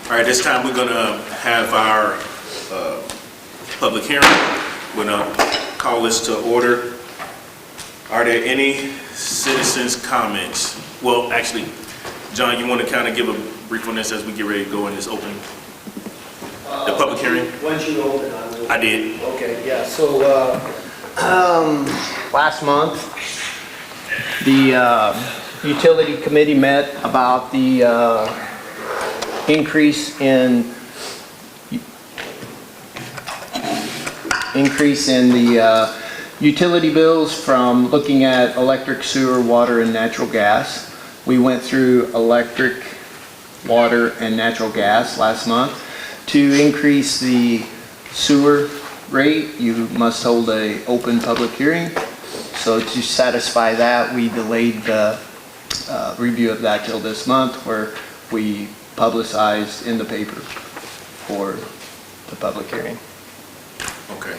All right, this time we're going to have our public hearing. We're going to call this to order. Are there any citizens' comments? Well, actually, John, you want to kind of give a brief on this as we get ready to go in this open, the public hearing? Once you open, I will. I did. Okay, yeah, so last month, the utility committee met about the increase in the utility bills from looking at electric, sewer, water, and natural gas. We went through electric, water, and natural gas last month. To increase the sewer rate, you must hold an open public hearing. So to satisfy that, we delayed the review of that till this month, where we publicized in the paper for the public hearing. Okay.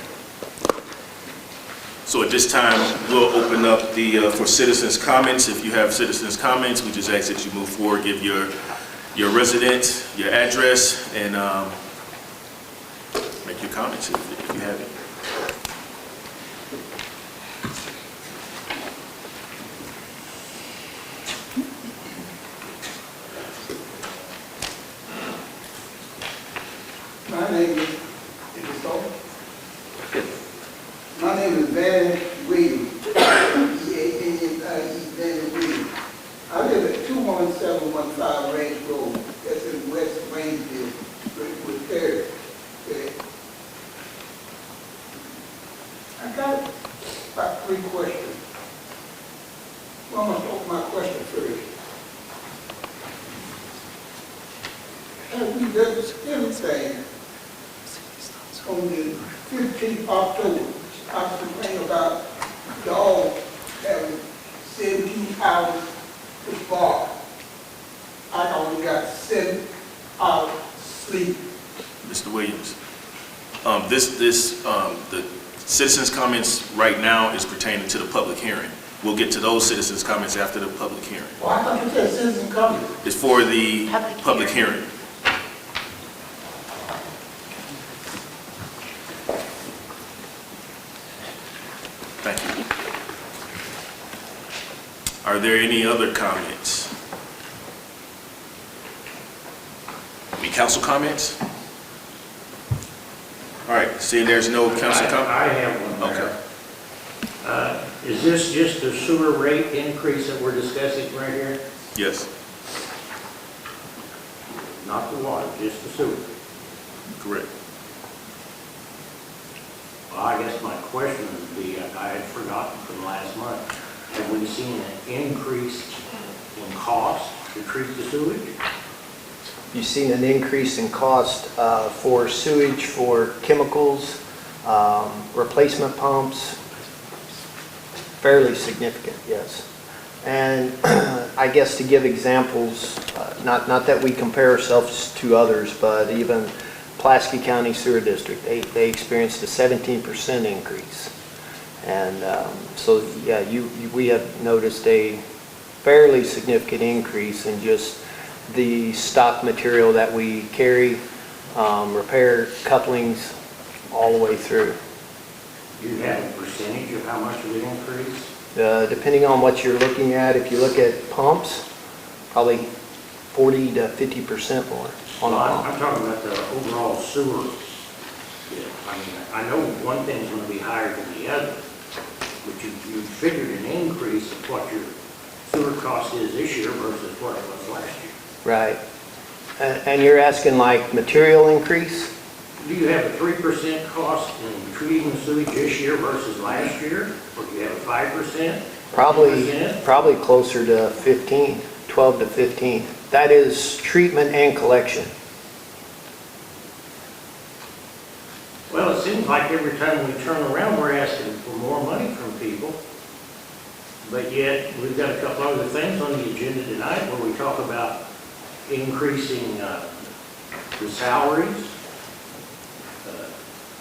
So at this time, we'll open up the for citizens' comments. If you have citizens' comments, we just ask that you move forward, give your residence, your address, and make your comments if you have it. My name is Van Williams. Van Williams. I live at 21715 Range Road. That's in West Waynesville, with Perry. Okay. I got about 3 questions. Well, I'm going to start with my question first. Have we done anything on the 15th of October? I complained about dogs having 17 hours to bark. I only got 7 hours sleep. Mr. Williams, the citizens' comments right now is pertaining to the public hearing. We'll get to those citizens' comments after the public hearing. Well, I thought you said citizen comment. It's for the public hearing. Thank you. Are there any other comments? Any council comments? All right, seeing there's no council comment? I have one there. Okay. Is this just the sewer rate increase that we're discussing right here? Yes, Not the water, just the sewer? correct. Well, I guess my question would be, I had forgotten from last month, have we seen an increase in cost to treat the sewage? You've seen an increase in cost for sewage, for chemicals, replacement pumps, fairly significant, yes. And I guess to give examples, not that we compare ourselves to others, but even Pulaski County Sewer District, they experienced a 17% increase. And so, yeah, we have noticed a fairly significant increase in just the stock material that we carry, repair couplings, all the way through. Do you have a percentage of how much of an increase? Depending on what you're looking at, if you look at pumps, probably 40 to 50% more on a pump. I'm talking about the overall sewer. Yeah, I mean, I know one thing's going to be higher than the other, but you figured an increase of what your sewer cost is this year versus what it was last year. Right. And you're asking like material increase? Do you have a 3% cost in treating sewage this year versus last year? Or do you have a 5%? Probably closer to 15, 12 to 15. That is treatment and collection. Well, it seems like every time we turn around, we're asking for more money from people. But yet, we've got a couple other things on the agenda tonight where we talk about increasing the salaries,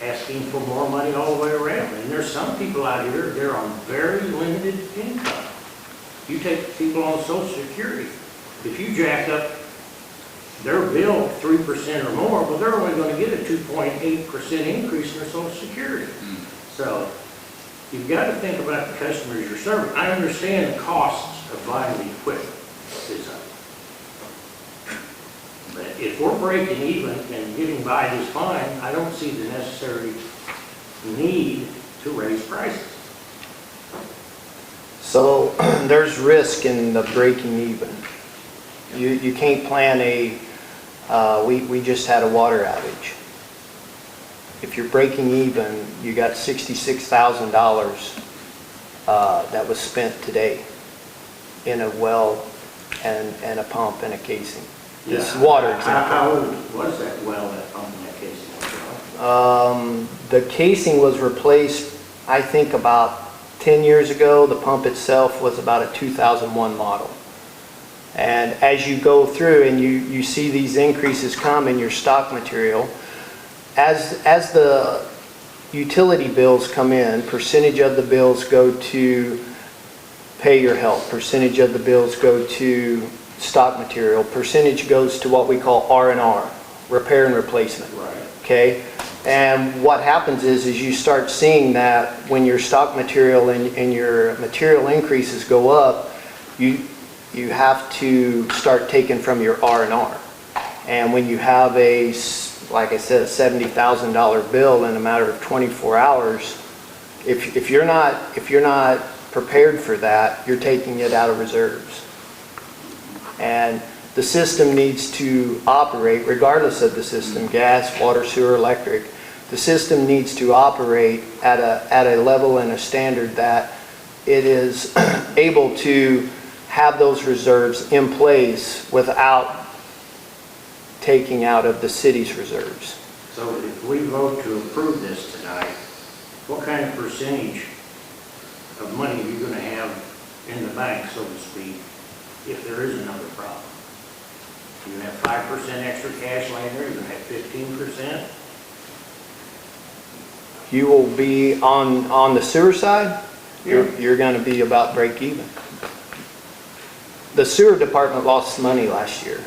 asking for more money all the way around. And there's some people out here, they're on very limited income. You take people on Social Security. If you jack up they're billed 3% or more, but they're only gonna get a 2.8% increase in their social security. So you've got to think about the customers you're serving. I understand the costs of buying the equipment is up. But if we're breaking even and getting by just fine, I don't see the necessary need to raise prices. So there's risk in the breaking even. You can't plan we just had a water outage. If you're breaking even, you got $66,000 that was spent today in a well and a pump and a casing. This Yeah. water How example. old was that well, that pump in that casing? The casing was replaced, I think, about 10 years ago. The pump itself was about a 2001 model. And as you go through and you see these increases come in your stock material, as the utility bills come in, percentage of the bills go to pay your health, percentage of the bills go to stock material, percentage goes to what we call R&R, repair and replacement. Right. Okay? And what happens is you start seeing that when your stock material and your material increases go up, you have to start taking from your R&R. And when you have like I said, a $70,000 bill in a matter of 24 hours, if you're not prepared for that, you're taking it out of reserves. And the system needs to operate, regardless of the system, gas, water, sewer, electric, the system needs to operate at a level and a standard that it is able to have those reserves in place without taking out of the city's reserves. So if we vote to approve this tonight, what kind of percentage of money are you gonna have in the bank, so to speak, if there is another problem? You're gonna have 5% extra cash laying there, you're gonna have 15%? You will be on the sewer side, you're going to be about break even. The sewer department lost money last year.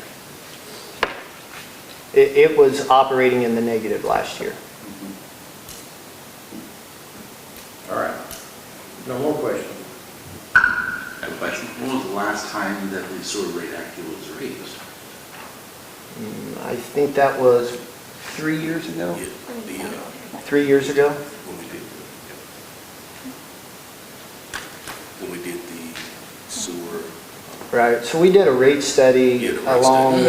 It was operating in the negative last year. All right. No more questions? I have a question. When was the last time that the sewer rate actually was raised? I think that was 3 years ago. 3 years ago. When we did the sewer. Right. So we did a rate study Yeah, the rate along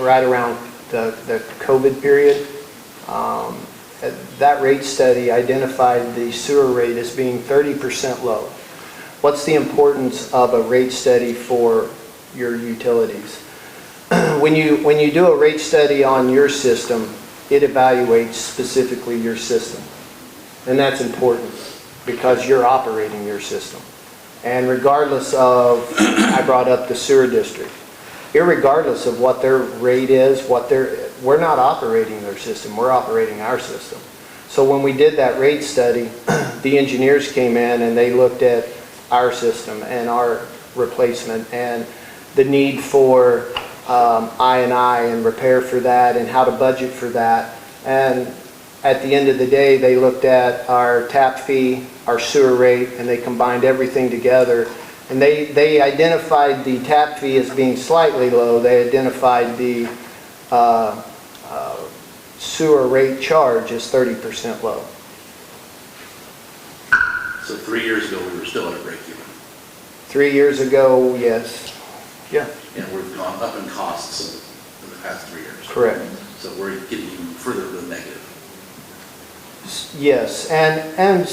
right around the COVID period. That rate study identified the sewer rate as being 30% low. What's the importance of a rate study for your utilities? When you do a rate study on your system, it evaluates specifically your system. And that's important because you're operating your system. And regardless of, I brought up the sewer district, irregardless of what their rate is, we're not operating their system, we're operating our system. So when we did that rate study, the engineers came in and they looked at our system and our replacement and the need for I&I and repair for that and how to budget for that. And at the end of the day, they looked at our tap fee, our sewer rate, and they combined everything together. And they identified the tap fee as being slightly low. They identified the sewer rate charge as 30% low. So 3 years ago, we were still at a break even. 3 years ago, yes. Yeah, And we've gone up in costs in the past 3 years. correct. So we're getting even further to the negative. Yes, and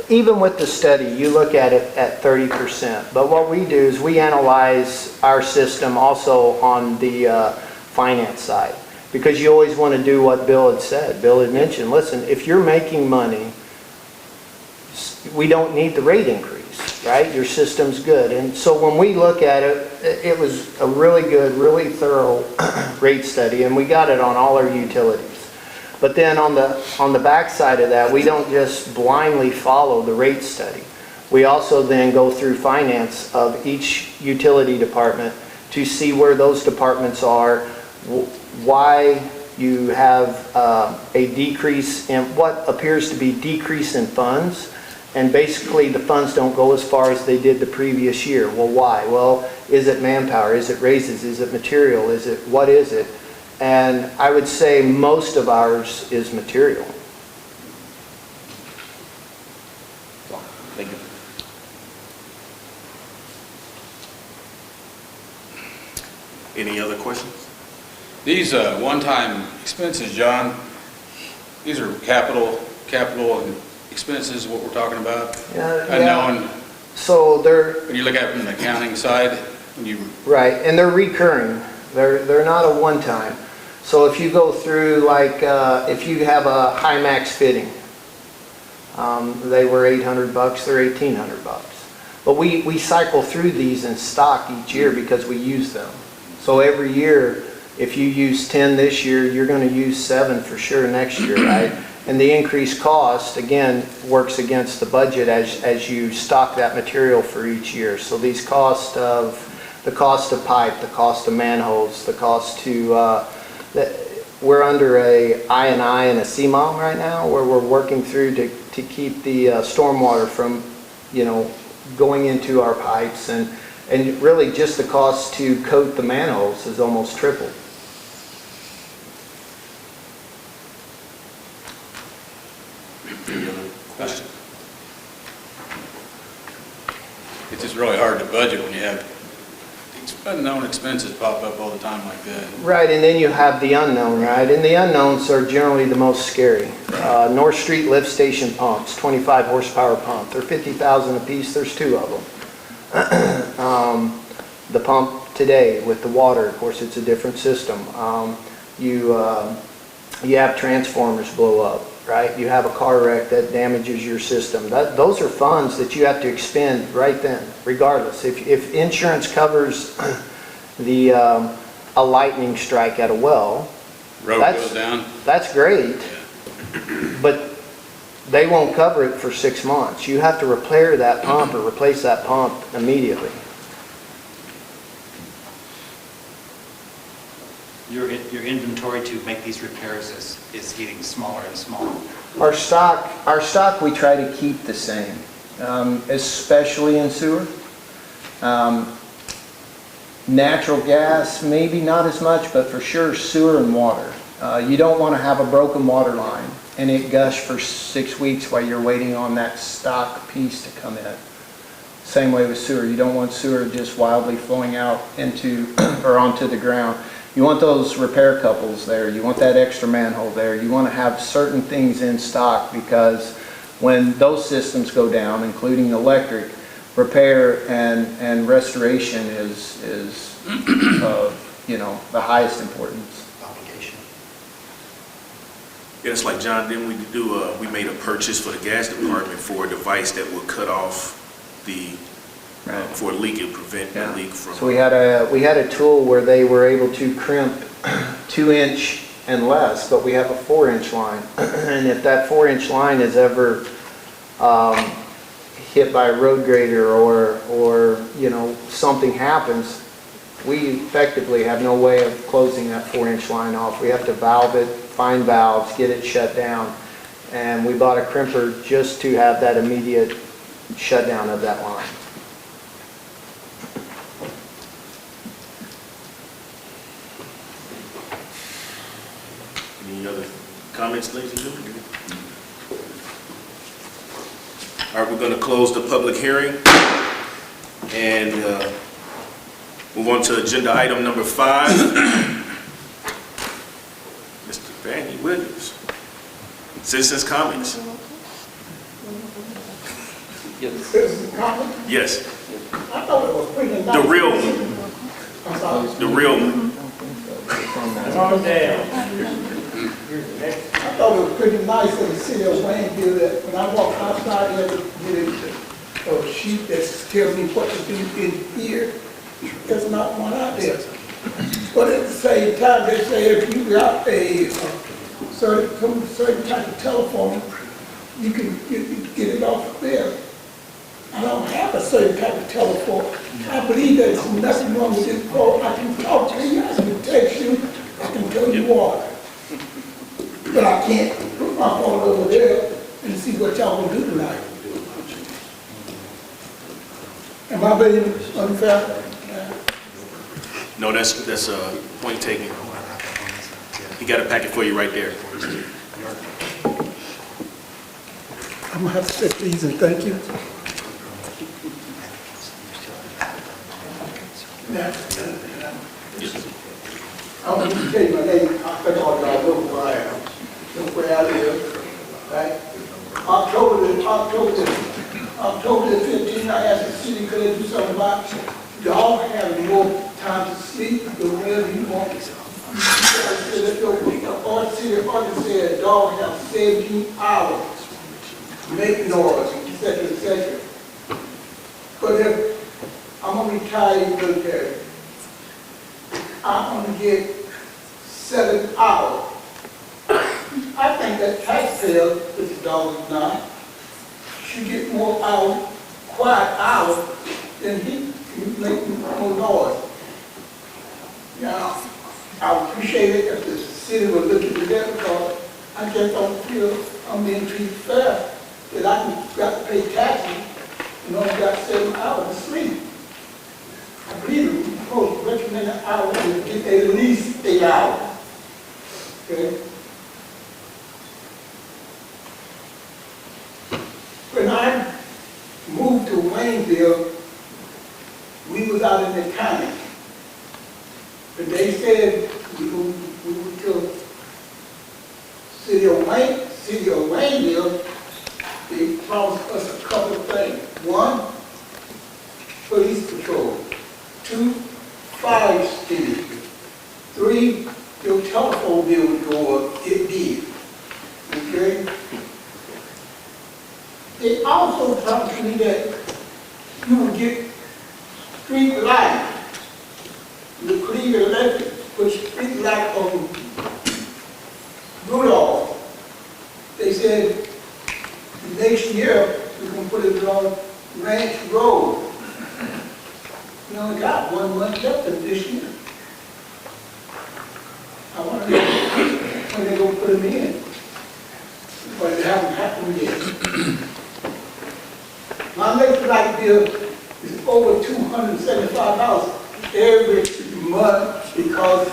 even with the study, you look at it at 30%. But what we do is we analyze our system also on the finance side. Because you always want to do what Bill had said. Bill had mentioned, listen, if you're making money, we don't need the rate increase, right? Your system's good. And so when we look at it, it was a really good, really thorough rate study, and we got it on all our utilities. But then on the back side of that, we don't just blindly follow the rate study. We also then go through finance of each utility department to see where those departments are, why you have a decrease in, what appears to be decrease in funds, and basically the funds don't go as far as they did the previous year. Well, why? Well, is it manpower? Is it raises? Is it material? What is it? And I would say most of ours is material. Thank you. Any other questions? These one-time expenses, John, these are capital expenses, what we're talking about? Unknown, So they're, when you look at it from the accounting side, when you, right, and they're recurring. They're not a one-time. So if you go through, like, if you have a high-max fitting, they were $800, they're $1,800. But we cycle through these in stock each year because we use them. So every year, if you use 10 this year, you're going to use 7 for sure next year, right? And the increased cost, again, works against the budget as you stock that material for each year. So these costs of, the cost of pipe, the cost of manholes, the cost to, we're under a I&I and a CMOM right now, where we're working through to keep the stormwater from, going into our pipes, and really just the cost to coat the manholes is almost tripled. Any other questions? it's just really hard to budget when you have unknown expenses pop up all the time like that. Right, and then you have the unknown, right? And the unknowns are generally the most scary. North Street lift station pumps, 25 horsepower pump. They're 50,000 a piece, there's 2 of them. The pump today with the water, of course, it's a different system. You have transformers blow up, right? You have a car wreck that damages your system. Those are funds that you have to expend right then, regardless. If insurance covers a lightning strike at a well, Road goes down. that's great, but they won't cover it for 6 months. You have to repair that pump or replace that pump immediately. Your inventory to make these repairs is getting smaller and smaller. Our stock we try to keep the same, especially in sewer. Natural gas, maybe not as much, but for sure sewer and water. You don't want to have a broken water line and it gush for 6 weeks while you're waiting on that stock piece to come in. Same way with sewer. You don't want sewer just wildly flowing out into or onto the ground. You want those repair couples there. You want that extra manhole there. You want to have certain things in stock, because when those systems go down, including electric, repair and restoration is the highest importance. Obligation. Yeah, it's like, John, then we made a purchase for the gas department for a device that would cut off the, for a leak and prevent the leak from. So we had a tool where they were able to crimp 2-inch and less, but we have a 4-inch line. And if that 4-inch line is ever hit by a road grader or something happens, we effectively have no way of closing that 4-inch line off. We have to valve it, find valves, get it shut down. And we bought a crimper just to have that immediate shutdown of that line. Any other comments, ladies and gentlemen? All right, we're going to close the public hearing and move on to agenda item number 5. Mr. Vanny Williams. Citizens' comments. Citizen comment? Yes, I thought it was pretty nice. the real one. I'm sorry. The real one. Calm down. I thought it was pretty nice in the city of Waynesville that when I walk outside there to get a sheet that tells me what to do in here, there's not one out there. But at the same time, they say if you got a certain type of telephone, you can get it off of there. I don't have a certain type of telephone. I believe there's nothing wrong with this phone. I can talk to you, I can text you, until you water. But I can't put my phone over there and see what y'all gonna do tonight. Am I being unfair? No, that's a point taken. He got a packet for you right there. I'm gonna have to say please and thank you. Now, I want to tell you my name. I think all y'all know who I am. Know where I live, right? October the 15th, I asked the city, could they do something about y'all having more time to sleep or whatever you want. Our city auditor said dog have 17 hours, make noise, et cetera, et cetera. But if I'm gonna retire in the military, I'm gonna get 7 hours. I think that taxpayer, which the dog is not, should get more hours, quiet hours, than he can make more noise. Now, I would appreciate it if the city would look into that, because I just don't feel I'm being treated fair, that I got to pay taxes and only got 7 hours of sleep. I believe we're supposed to recommend an hour to get at least 8 hours. Okay? When I moved to Waynesville, we was out in the county. But they said we would to City of Waynesville, they promised us a couple of things. 1, police patrol. 2, fire extinguisher. 3, your telephone bill would go up. It did. Okay? They also promised me that you would get street light. The Cleveland Electric put street light on Rudolph. They said next year we're going to put it on Ranch Road. We only got 1 month left of this year. I want to know when they're going to put them in. But it hasn't happened yet. My electric light bill is over $275 every month, because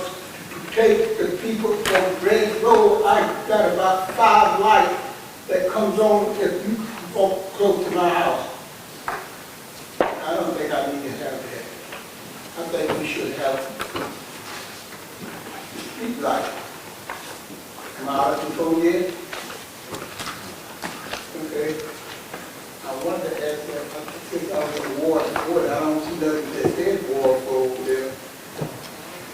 to take the people from Ranch Road, I got about 5 lights that comes on if you walk close to my house. I don't think I need to have that. I think we should have street light. Am I out of control yet? Okay. I wanted to ask that, since I was in war, I don't see nothing that said war for over there. I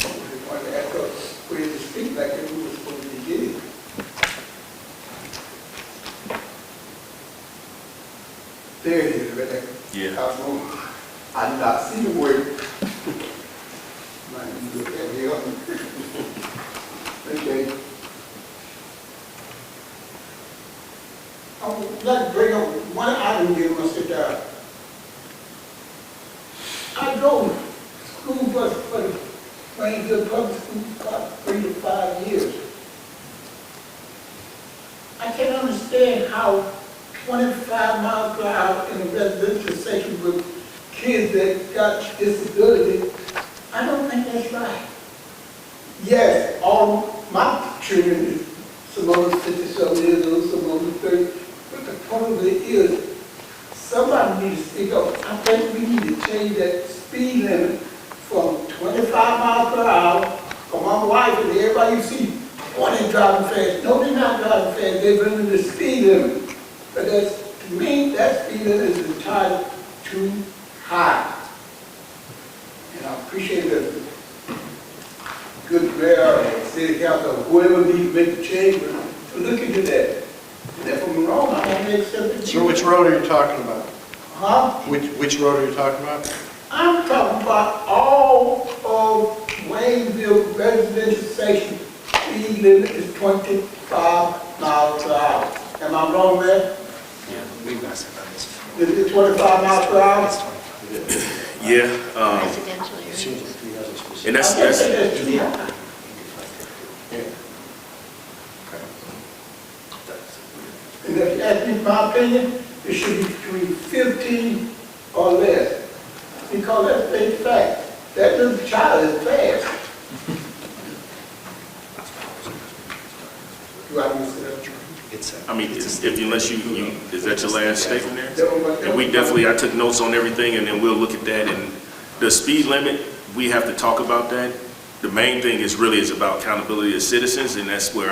just wanted to ask us, where to speak like if we were supposed to be getting. There it is, right there. Yeah. I did not see the word. Might need to look at me up. Okay. I would like to bring up one item here when I sit down. I drove school bus for the Waynesville Public School for about 3 to 5 years. I can't understand how 25 miles per hour in a residential section with kids that got disability, I don't think that's right. Yes, all my children, some of them 57 years old, some of them 30. But the point of it is, somebody needs to speak up. I think we need to change that speed limit from 25 miles per hour. For my wife and everybody you see, oh, they're driving fast. No, they're not driving fast. They're running the speed limit. But that's, to me, that speed limit is entirely too high. And I appreciate the good mayor and city council, whoever needs to make the change, to look into that. And if I'm wrong, I don't accept it. So which road are you talking about? Huh? Which road are you talking about? I'm talking about all of Waynesville residential section. Speed limit is 25 miles per hour. Am I wrong there? Yeah, we've got some of this. Is it 25 miles per hour? Yeah, Residential areas. and that's, I think that's too high. And if you ask me my opinion, it should be between 15 or less. Because that's a fact. That little child is fast. Do I miss it? I mean, unless you, is that your last statement there? That And we definitely, I took notes on everything, and then we'll look at that. And the speed limit, we have to talk about that. The main thing is really about accountability of citizens, and that's where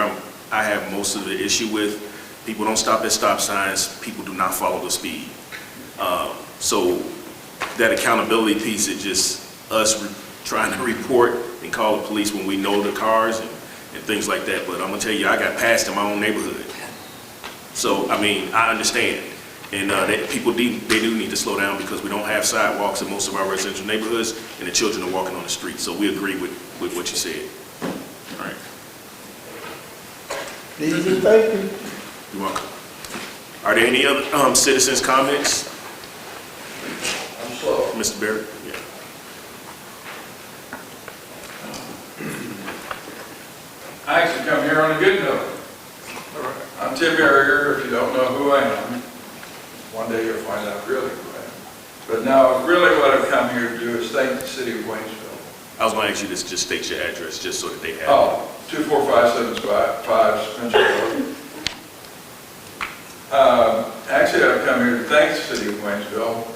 I have most of the issue with. People don't stop at stop signs. People do not follow the speed. So that accountability piece is just us trying to report and call the police when we know the cars and things like that. But I'm gonna tell you, I got passed in my own neighborhood. So, I mean, I understand. And that people they do need to slow down because we don't have sidewalks in most of our residential neighborhoods, and the children are walking on the street. So we agree with what you said. All right. Easy, thank you. You're welcome. Are there any other citizens' comments? I'm slow. Mr. Barrett? Yeah. I actually come here on a good note. I'm Tim Barrier, if you don't know who I am. One day you'll find out really who I am. But no, really what I've come here to do is thank the city of Waynesville. I was going to ask you to just state your address, just so that they have it. Oh, 24575 Spencer Road. Actually, I've come here to thank the city of Waynesville.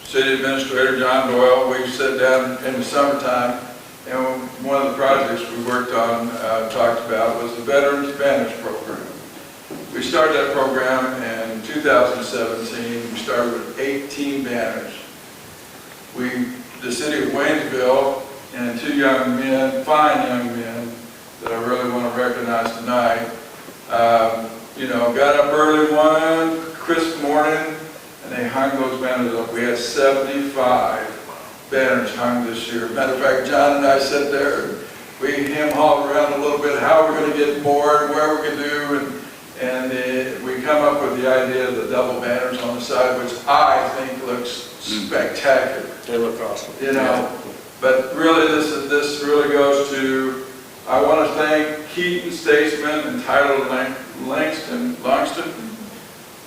City Administrator John Doyle, we sat down in the summertime, and one of the projects we worked on, talked about, was the Veterans Banners Program. We started that program in 2017. We started with 18 banners. The city of Waynesville and two young men, fine young men, that I really want to recognize tonight, got up early one crisp morning, and they hung those banners up. We had 75 banners hung this year. Matter of fact, John and I sat there, and we hem-hawed around a little bit how we're going to get more and where we can do, and we come up with the idea of the double banners on the side, which I think looks spectacular. They look awesome. But really, this really goes to, I want to thank Keaton Statesman and Tyler Langston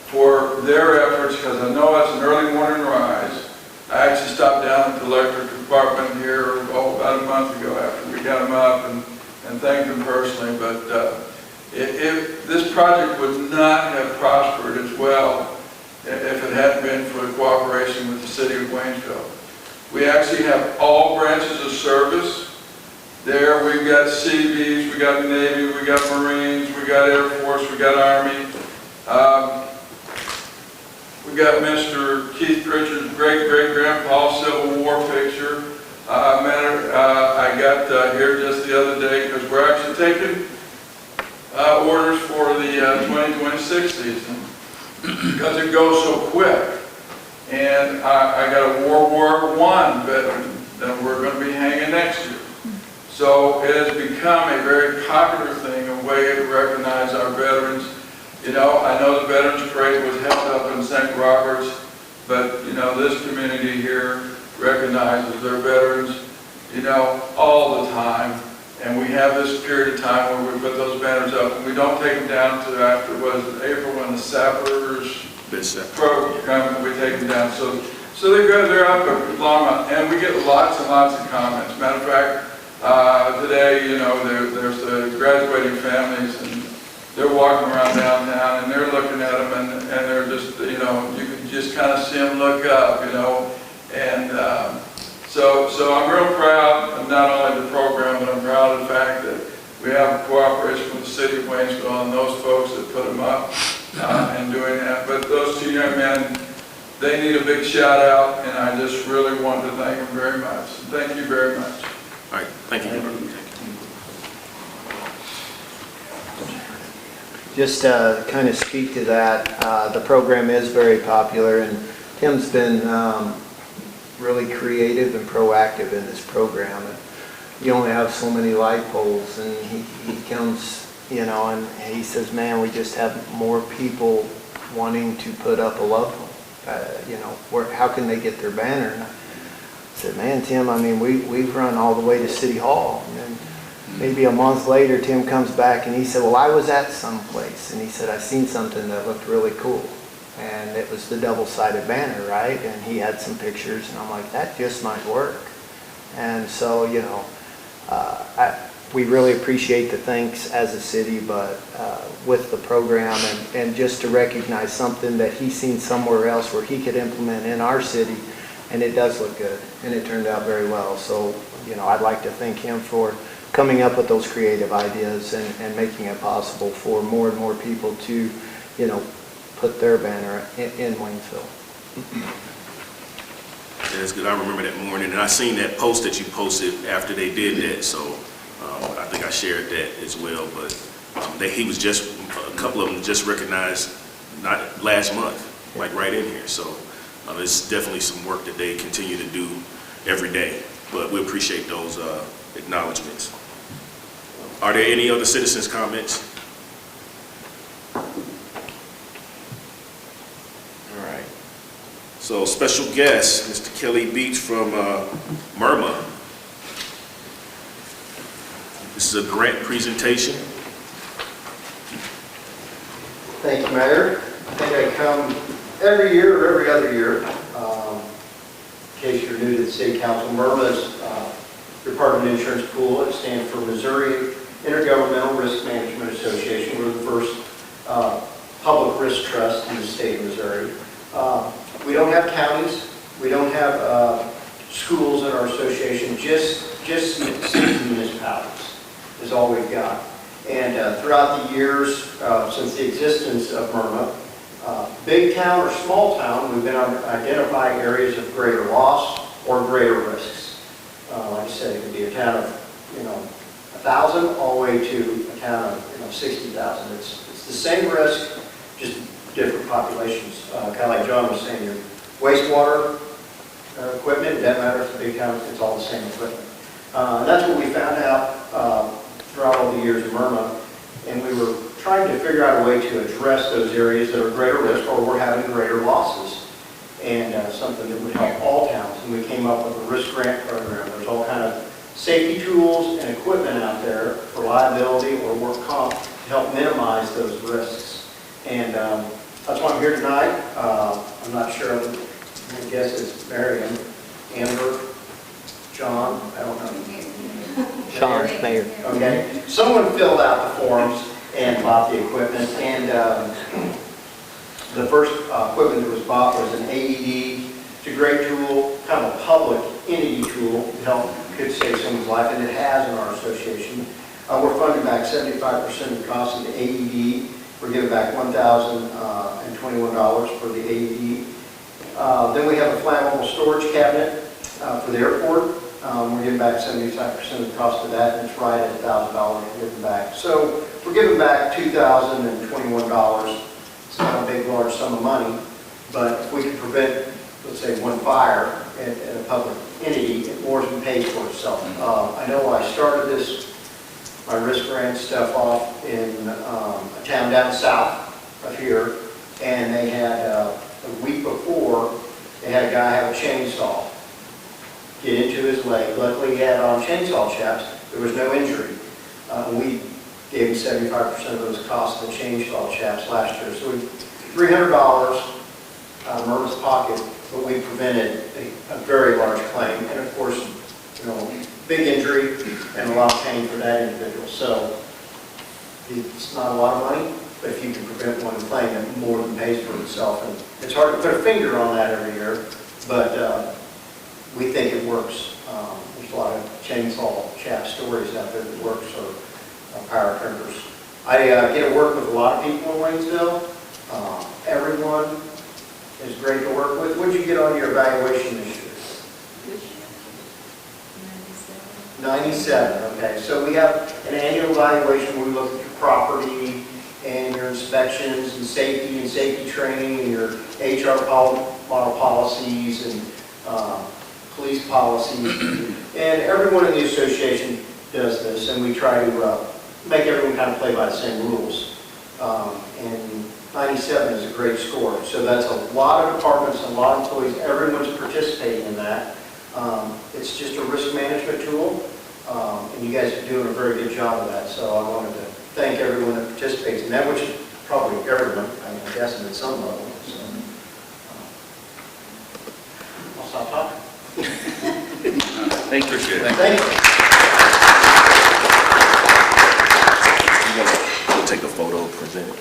for their efforts, because I know it's an early morning rise. I actually stopped down at the electric department here about a month ago after we got them up and thanked them personally. But this project would not have prospered as well if it hadn't been for the cooperation with the city of Waynesville. We actually have all branches of service there. We've got Seabees, we got Navy, we got Marines, we got Air Force, we got Army. We got Mr. Keith Pritchard's great-great-grandpa Civil War picture. I got here just the other day because we're actually taking orders for the 2026 season because it goes so quick. And I got a World War I veteran that we're going to be hanging next year. So it has become a very popular thing, a way to recognize our veterans. I know the Veterans Parade was held up in St. Roberts, but, this community here recognizes their veterans, all the time. And we have this period of time where we put those banners up, and we don't take them down to after, April, when the sappers program, we take them down. So they're up a long month, and we get lots and lots of comments. Matter of fact, today, there's the graduating families, and they're walking around downtown, and they're looking at them, and they're just, you can just kind of see them look up, and so I'm real proud of not only the program, but I'm proud of the fact that we have cooperation with the city of Waynesville and those folks that put them up and doing that. But those two young men, they need a big shout out, and I just really want to thank them very much. Thank you very much. All right, thank you. Just kind of speak to that, the program is very popular, and Tim's been really creative and proactive in this program. And you only have so many light poles, and he comes, and he says, man, we just have more people wanting to put up a loved one. How can they get their banner? And I said, man, Tim, I mean, we've run all the way to City Hall, and Maybe a month later, Tim comes back and he said, well, I was at some place, and he said, I seen something that looked really cool. And it was the double-sided banner, right? And he had some pictures, and I'm like, that just might work. And so, you know, we really appreciate the thanks as a city, but with the program and just to recognize something that he's seen somewhere else where he could implement in our city, and it does look good, and it turned out very well. So, you know, I'd like to thank him for coming up with those creative ideas and making it possible for more and more people to, you know, put their banner in Waynesville. Yeah, that's good. I remember that morning, and I seen that post that you posted after they did that, so I think I shared that as well. But he was just, a couple of them just recognized not last month, like right in here. So it's definitely some work that they continue to do every day, but we appreciate those acknowledgements. Are there any other citizens' comments? All right. So special guest, Mr. Kelly Beach from Murma. This is a grant presentation. Thank you, Mayor. I think I come every year or every other year. In case you're new to the City Council, Murma is you're part of an insurance pool. It stands for Missouri Intergovernmental Risk Management Association. We're the first public risk trust in the state of Missouri. We don't have counties. We don't have schools in our association. Just cities and municipalities is all we've got. And throughout the years, since the existence of Murma, big town or small town, we've been identifying areas of greater loss or greater risks. Like I said, it could be a town of, 1,000 all the way to a town of, 60,000. It's the same risk, just different populations. Kind of like John was saying, your wastewater equipment, it doesn't matter if it's a big town, it's all the same equipment. And that's what we found out throughout all the years of Murma, and we were trying to figure out a way to address those areas that are greater risk or were having greater losses, and something that would help all towns. And we came up with a risk grant program. There's all kind of safety tools and equipment out there for liability or work comp to help minimize those risks. And that's why I'm here tonight. I'm not sure. I guess it's Marion, Amber, John, I don't know. Sean, Mayor. Okay, someone filled out the forms and bought the equipment, and the first equipment that was bought was an AED. It's a great tool, kind of a public entity tool to help, could save someone's life, and it has in our association. We're funding back 75% of the cost of the AED. We're giving back $1,021 for the AED. Then we have a flammable storage cabinet for the airport. We're giving back 75% of the cost of that, and it's right at $1,000 we're giving back. So we're giving back $2,021. It's not a big, large sum of money, but if we can prevent, let's say, one fire at a public entity, it more than pays for itself. I know I started my risk grant stuff off in a town down south of here, and they had, a week before, they had a guy have a chainsaw get into his leg. Luckily, he had on chainsaw chaps. There was no injury. We gave him 75% of those costs of the chainsaw chaps last year. So $300 out of Murma's pocket, but we prevented a very large claim. And of course, big injury and a lot of pain for that individual. So it's not a lot of money, but if you can prevent one claim, it more than pays for itself. And it's hard to put a finger on that every year, but we think it works. There's a lot of chainsaw chap stories out there that works, or power trimmers. I get to work with a lot of people in Waynesville. Everyone is great to work with. What did you get on your evaluation this year? 97, okay. So we have an annual evaluation where we look at your property and your inspections and safety training and your HR model policies and police policies. And everyone in the association does this, and we try to make everyone kind of play by the same rules. And 97 is a great score. So that's a lot of departments, a lot of employees. Everyone's participating in that. It's just a risk management tool. And you guys are doing a very good job of that, so I wanted to thank everyone that participates in that, which is probably everyone, I'm guessing at some level, so. I'll stop talking. Thank you. Thank you. We'll take a photo, present it.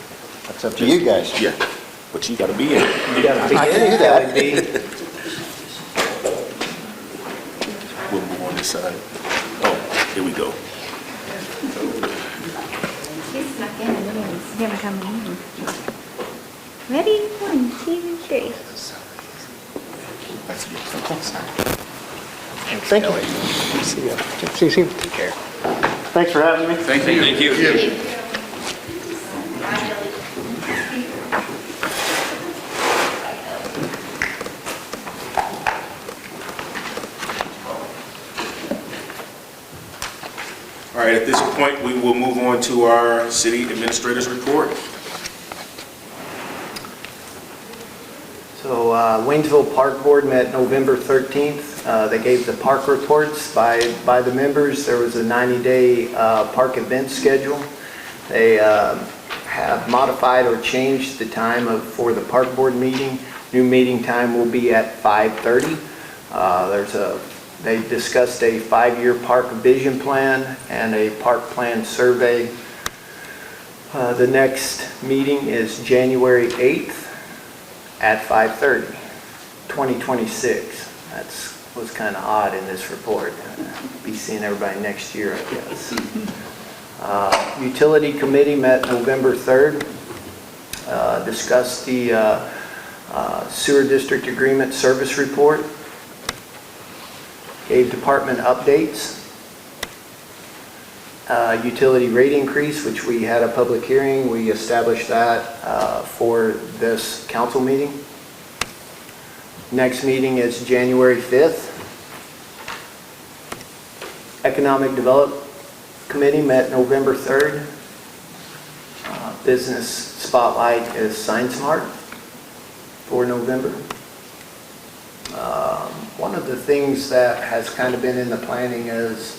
That's up to you guys. Yeah, but you gotta be in it. You gotta be I can in do it, that. Kelly B. We'll move on this side. Oh, here we go. She snuck in and didn't even see him coming in. Ready? 1, 2, 3. Thank you. See you. See you. Take care. Thanks for having me. Thank you. Thank you. All right, at this point, we will move on to our city administrator's report. So Waynesville Park Board met November 13th. They gave the park reports by the members. There was a 90-day park event schedule. They have modified or changed the time for the park board meeting. New meeting time will be at 5:30. They discussed a 5-year park vision plan and a park plan survey. The next meeting is January 8th at 5:30, 2026. Was kind of odd in this report. Be seeing everybody next year, I guess. Utility Committee met November 3rd. Discussed the Sewer District Agreement Service Report. Gave department updates. Utility rate increase, which we had a public hearing. We established that for this council meeting. Next meeting is January 5th. Economic Development Committee met November 3rd. Business Spotlight is SignSmart for November. One of the things that has kind of been in the planning is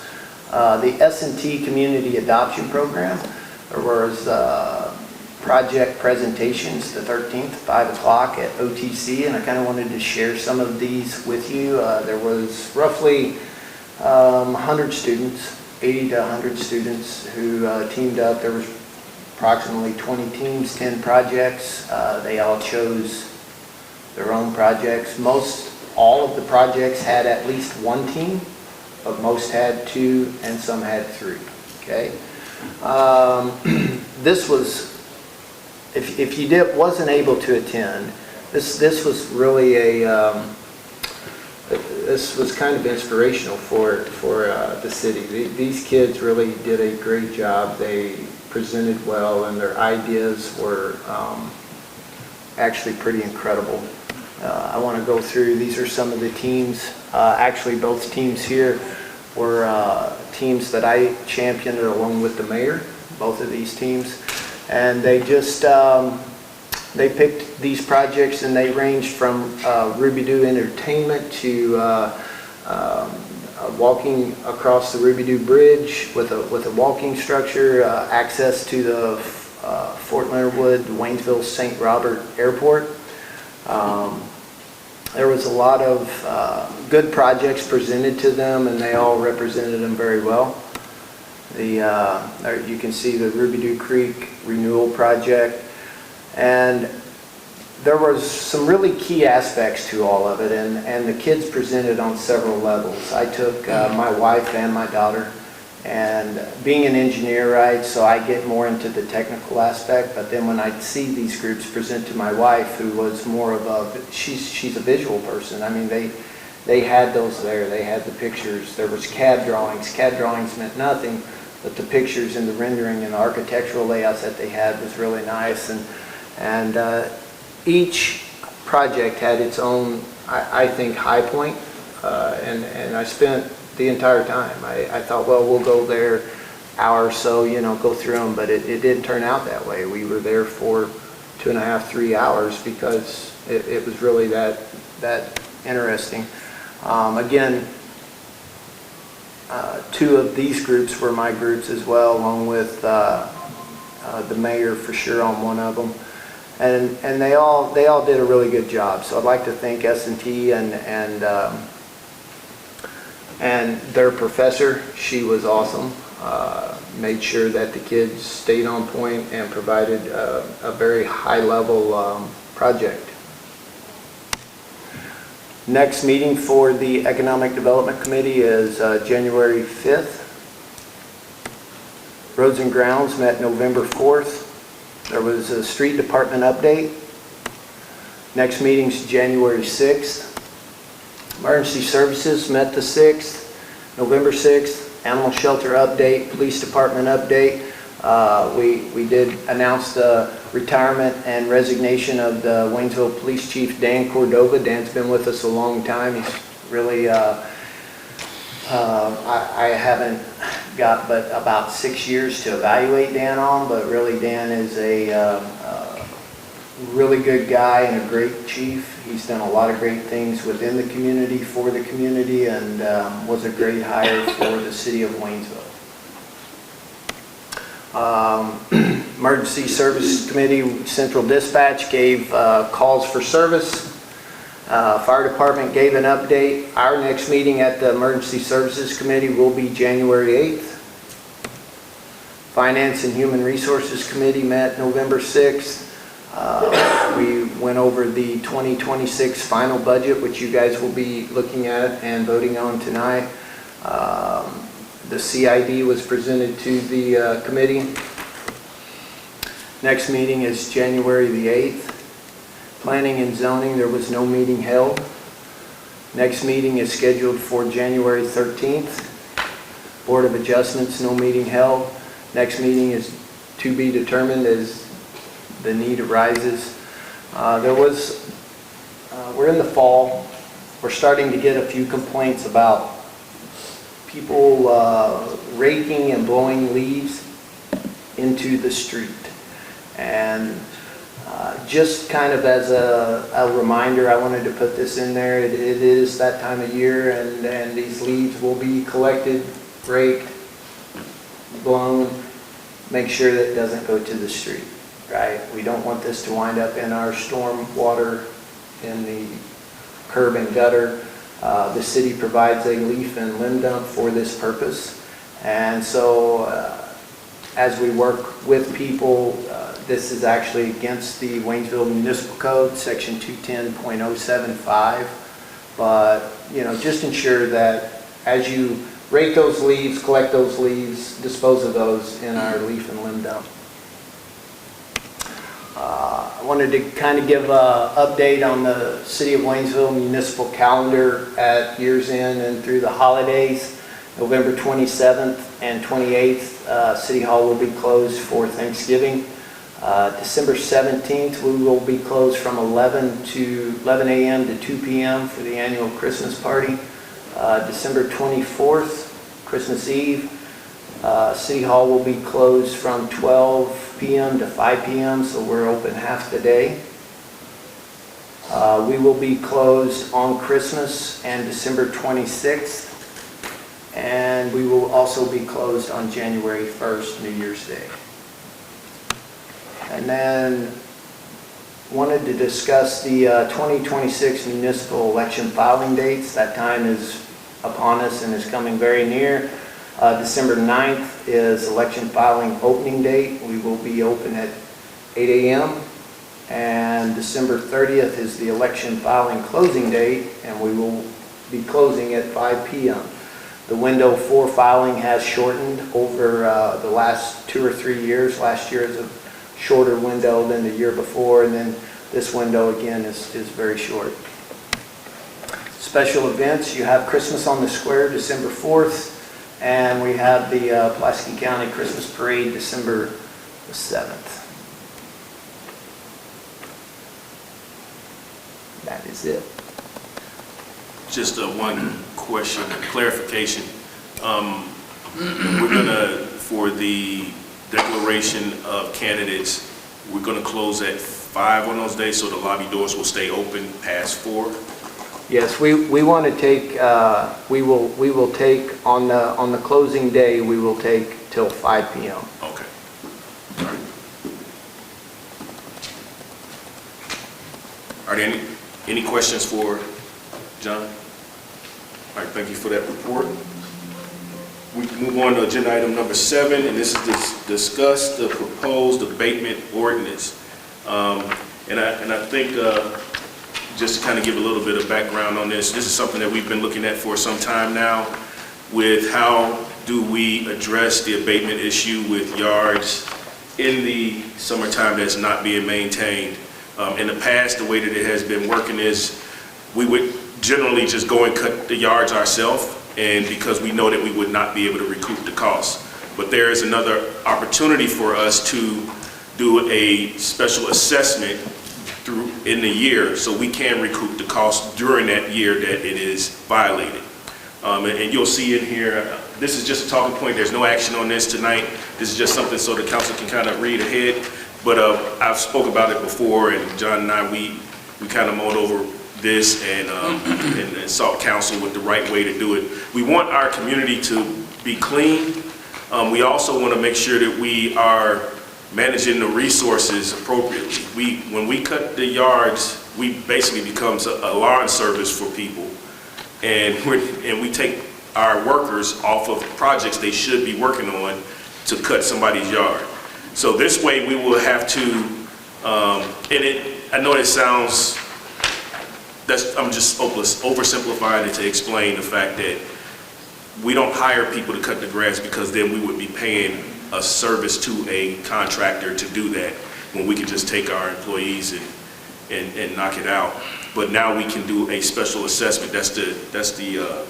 the S&T Community Adoption Program. There was project presentations the 13th, 5 o'clock at OTC, and I kind of wanted to share some of these with you. There was roughly 100 students, 80 to 100 students who teamed up. There was approximately 20 teams, 10 projects. They all chose their own projects. All of the projects had at least one team, but most had 2 and some had 3, okay? This was, if you wasn't able to attend, this was really this was kind of inspirational for the city. These kids really did a great job. They presented well, and their ideas were actually pretty incredible. I want to go through, these are some of the teams. Actually, both teams here were teams that I championed along with the mayor, both of these teams. And they just, they picked these projects, and they ranged from Ruby-Doo Entertainment to walking across the Ruby-Doo Bridge with a walking structure, access to the Fort Leonard Wood, Waynesville, St. Robert Airport. There was a lot of good projects presented to them, and they all represented them very well. You can see the Ruby-Doo Creek Renewal Project, and there was some really key aspects to all of it, and the kids presented on several levels. I took my wife and my daughter, and being an engineer, right, so I get more into the technical aspect, but then when I see these groups present to my wife, who was more of she's a visual person. I mean, they had those there. They had the pictures. There was CAD drawings. CAD drawings meant nothing, but the pictures and the rendering and the architectural layouts that they had was really nice. And each project had its own, I think, high point, and I spent the entire time. I thought, well, we'll go there hour or so, go through them, but it didn't turn out that way. We were there for 2.5, 3 hours because it was really that interesting. Again, two of these groups were my groups as well, along with the mayor for sure on one of them. And they all did a really good job. So I'd like to thank S&T and their professor. She was awesome. Made sure that the kids stayed on point and provided a very high level project. Next meeting for the Economic Development Committee is January 5th. Roads and Grounds met November 4th. There was a street department update. Next meeting's January 6th. Emergency Services met the 6th, November 6th. Animal Shelter update, Police Department update. We did announce the retirement and resignation of the Waynesville Police Chief Dan Cordova. Dan's been with us a long time. He's really, I haven't got but about 6 years to evaluate Dan on, but really Dan is a really good guy and a great chief. He's done a lot of great things within the community, for the community, and was a great hire for the city of Waynesville. Emergency Service Committee, Central Dispatch gave calls for service. Fire Department gave an update. Our next meeting at the Emergency Services Committee will be January 8th. Finance and Human Resources Committee met November 6th. We went over the 2026 final budget, which you guys will be looking at and voting on tonight. The CID was presented to the committee. Next meeting is January the 8th. Planning and Zoning, there was no meeting held. Next meeting is scheduled for January 13th. Board of Adjustments, no meeting held. Next meeting is to be determined as the need arises. We're in the fall. We're starting to get a few complaints about people raking and blowing leaves into the street. And just kind of as a reminder, I wanted to put this in there. It is that time of year, and these leaves will be collected, raked, blown. Make sure that it doesn't go to the street, right? We don't want this to wind up in our storm water, in the curb and gutter. The city provides a leaf and limb dump for this purpose. And so as we work with people, this is actually against the Waynesville Municipal Code, section 210.075. But, just ensure that as you rake those leaves, collect those leaves, dispose of those in our leaf and limb dump. I wanted to kind of give an update on the City of Waynesville municipal calendar at year's end and through the holidays. November 27th and 28th, City Hall will be closed for Thanksgiving. December 17th, we will be closed from 11 a.m. to 2 p.m. for the annual Christmas party. December 24th, Christmas Eve, City Hall will be closed from 12 p.m. to 5 p.m., so we're open half the day. We will be closed on Christmas and December 26th, and we will also be closed on January 1st, New Year's Day. And then wanted to discuss the 2026 municipal election filing dates. That time is upon us and is coming very near. December 9th is election filing opening date. We will be open at 8 a.m. And December 30th is the election filing closing date, and we will be closing at 5 p.m. The window for filing has shortened over the last 2 or 3 years. Last year is a shorter window than the year before, and then this window again is very short. Special events, you have Christmas on the Square, December 4th, and we have the Pulaski County Christmas Parade, December the 7th. That is it. Just one question, clarification. We're gonna, for the declaration of candidates, we're gonna close at 5 on those days, so the lobby doors will stay open past 4? Yes, we want to take, we will take, on the closing day, we will take till 5 PM. Okay. All right. Are there any questions for John? All right, thank you for that report. We move on to agenda item number 7, and this is to discuss the proposed abatement ordinance. And I think, just to kind of give a little bit of background on this is something that we've been looking at for some time now, with how do we address the abatement issue with yards in the summertime that's not being maintained. In the past, the way that it has been working is we would generally just go and cut the yards ourselves, and because we know that we would not be able to recoup the cost. But there is another opportunity for us to do a special assessment through in the year, so we can recoup the cost during that year that it is violated. And you'll see in here, this is just a talking point. There's no action on this tonight. This is just something so the council can kind of read ahead. But I've spoke about it before, and John and I, we kind of mulled over this and sought counsel with the right way to do it. We want our community to be clean. We also want to make sure that we are managing the resources appropriately. When we cut the yards, we basically becomes a lawn service for people, and we take our workers off of projects they should be working on to cut somebody's yard. So this way we will have to, I know it sounds, I'm just oversimplifying it to explain the fact that we don't hire people to cut the grass, because then we would be paying a service to a contractor to do that, when we could just take our employees and knock it out. But now we can do a special assessment. That's the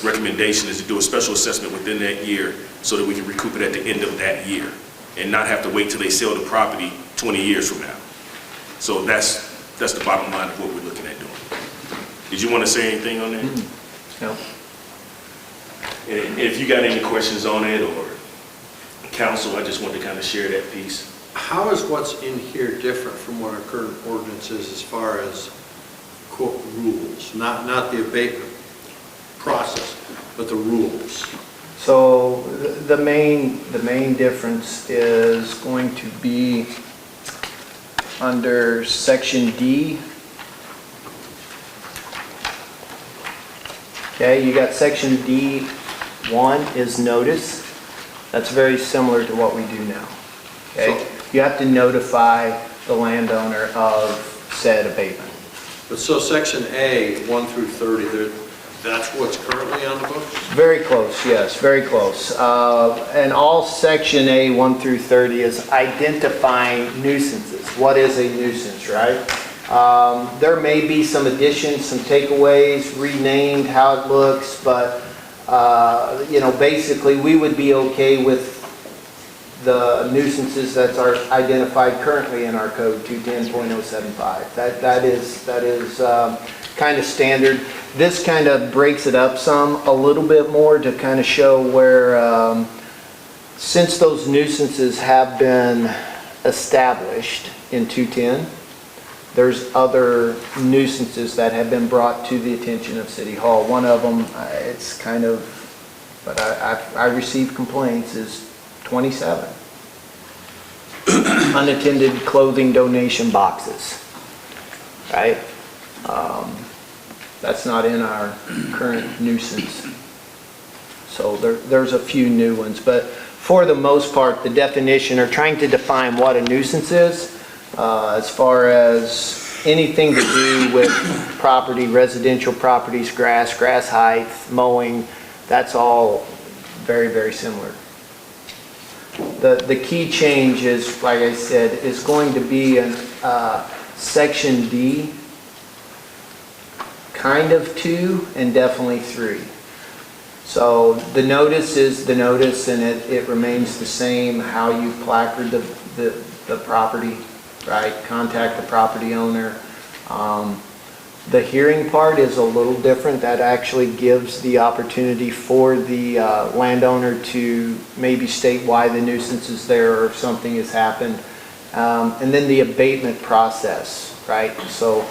recommendation, is to do a special assessment within that year, so that we can recoup it at the end of that year and not have to wait till they sell the property 20 years from now. So that's the bottom line of what we're looking at doing. Did you want to say anything on that? No. And if you got any questions on it, or council, I just want to kind of share that piece. How is what's in here different from what our current ordinance is as far as, quote, rules? Not the abatement process, but the rules. So the main difference is going to be under section D. Okay, you got section D1 is notice. That's very similar to what we do now. Okay, you have to notify the landowner of said abatement. But so section A, 1 through 30, that's what's currently on the books? Very close, yes, very close. And all section A, 1 through 30 is identifying nuisances. What is a nuisance, right? There may be some additions, some takeaways, renamed, how it looks, but basically we would be okay with the nuisances that are identified currently in our code 210.075. That is kind of standard. This kind of breaks it up a little bit more to kind of show where, since those nuisances have been established in 210, there's other nuisances that have been brought to the attention of City Hall. One of them, it's kind of, but I received complaints, is 27. Unattended clothing donation boxes, right? That's not in our current nuisance. So there's a few new ones, but for the most part, the definition, or trying to define what a nuisance is, as far as anything to do with property, residential properties, grass height, mowing, that's all very, very similar. The key change is, like I said, is going to be in section D, kind of 2, and definitely 3. So the notice is the notice, and it remains the same, how you placard the property, right? Contact the property owner. The hearing part is a little different. That actually gives the opportunity for the landowner to maybe state why the nuisance is there, or if something has happened. And then the abatement process, right? So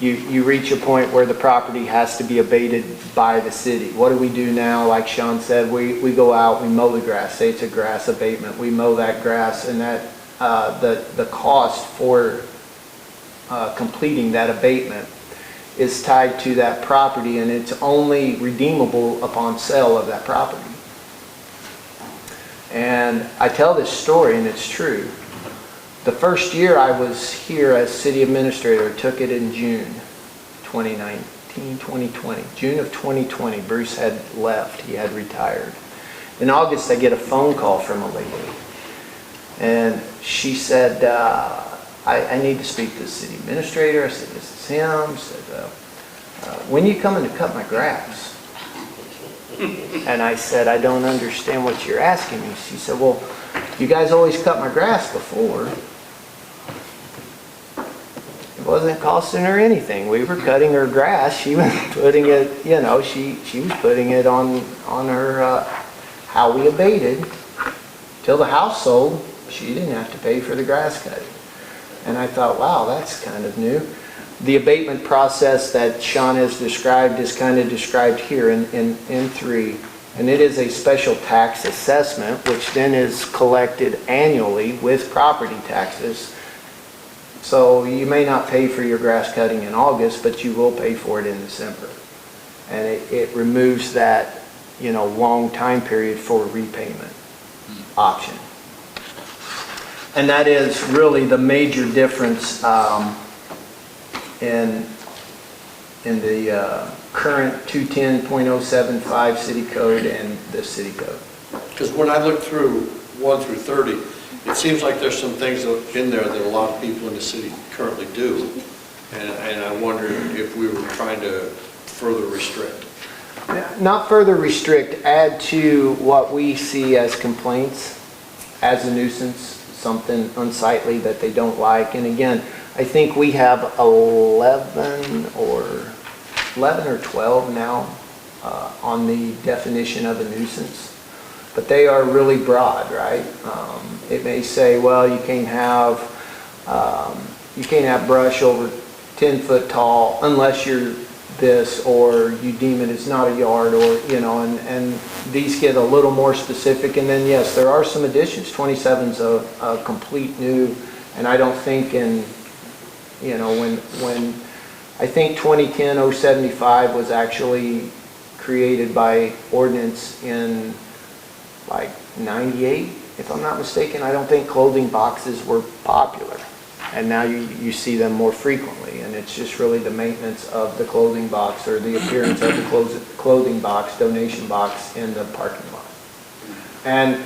you reach a point where the property has to be abated by the city. What do we do now? Like Sean said, we go out, we mow the grass. Say it's a grass abatement. We mow that grass, and that the cost for completing that abatement is tied to that property, and it's only redeemable upon sale of that property. And I tell this story, and it's true. The first year I was here as city administrator, took it in June 2020. June of 2020, Bruce had left, he had retired. In August, I get a phone call from a lady, and she said, I need to speak to the city administrator. I said, this is him. I said, when are you coming to cut my grass? And I said, I don't understand what you're asking me. She said, well, you guys always cut my grass before. It wasn't costing her anything. We were cutting her grass. She was putting it, you know, she was putting it on her, how we abated. Till the house sold, she didn't have to pay for the grass cutting. And I thought, wow, that's kind of new. The abatement process that Sean has described is kind of described here in 3. And it is a special tax assessment, which then is collected annually with property taxes. So you may not pay for your grass cutting in August, but you will pay for it in December. And it removes that, you know, long time period for repayment option. And that is really the major difference in the current 210.075 city code and the city code. Because when I look through 1 through 30, it seems like there's some things in there that a lot of people in the city currently do. And I wonder if we were trying to further restrict. Not further restrict, add to what we see as complaints, as a nuisance, something unsightly that they don't like. And again, I think we have 11 or 12 now on the definition of a nuisance. But they are really broad, right? It may say, well, you can't have brush over 10 foot tall unless you're this, or you deem it as not a yard, or, you know, and these get a little more specific. And then, yes, there are some additions. 27's a complete new, and I don't think in, you know, when I think 2010-075 was actually created by ordinance in like 98, if I'm not mistaken. I don't think clothing boxes were popular. And now you see them more frequently, and it's just really the maintenance of the clothing box, or the appearance of the clothing box, donation box in the parking lot. And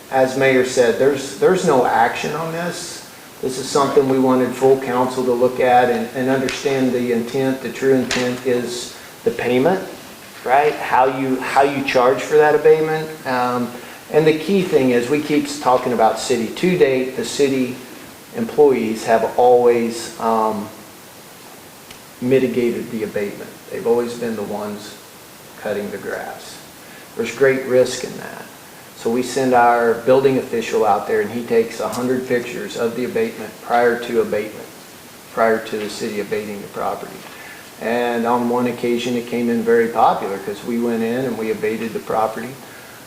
as Mayor said, there's no action on this. This is something we wanted full council to look at and understand the intent. The true intent is the payment, right? How you charge for that abatement. And the key thing is, we keep talking about city. To date, the city employees have always mitigated the abatement. They've always been the ones cutting the grass. There's great risk in that. So we send our building official out there, and he takes 100 pictures of the abatement prior to the city abating the property. And on one occasion it came in very popular, because we went in and we abated the property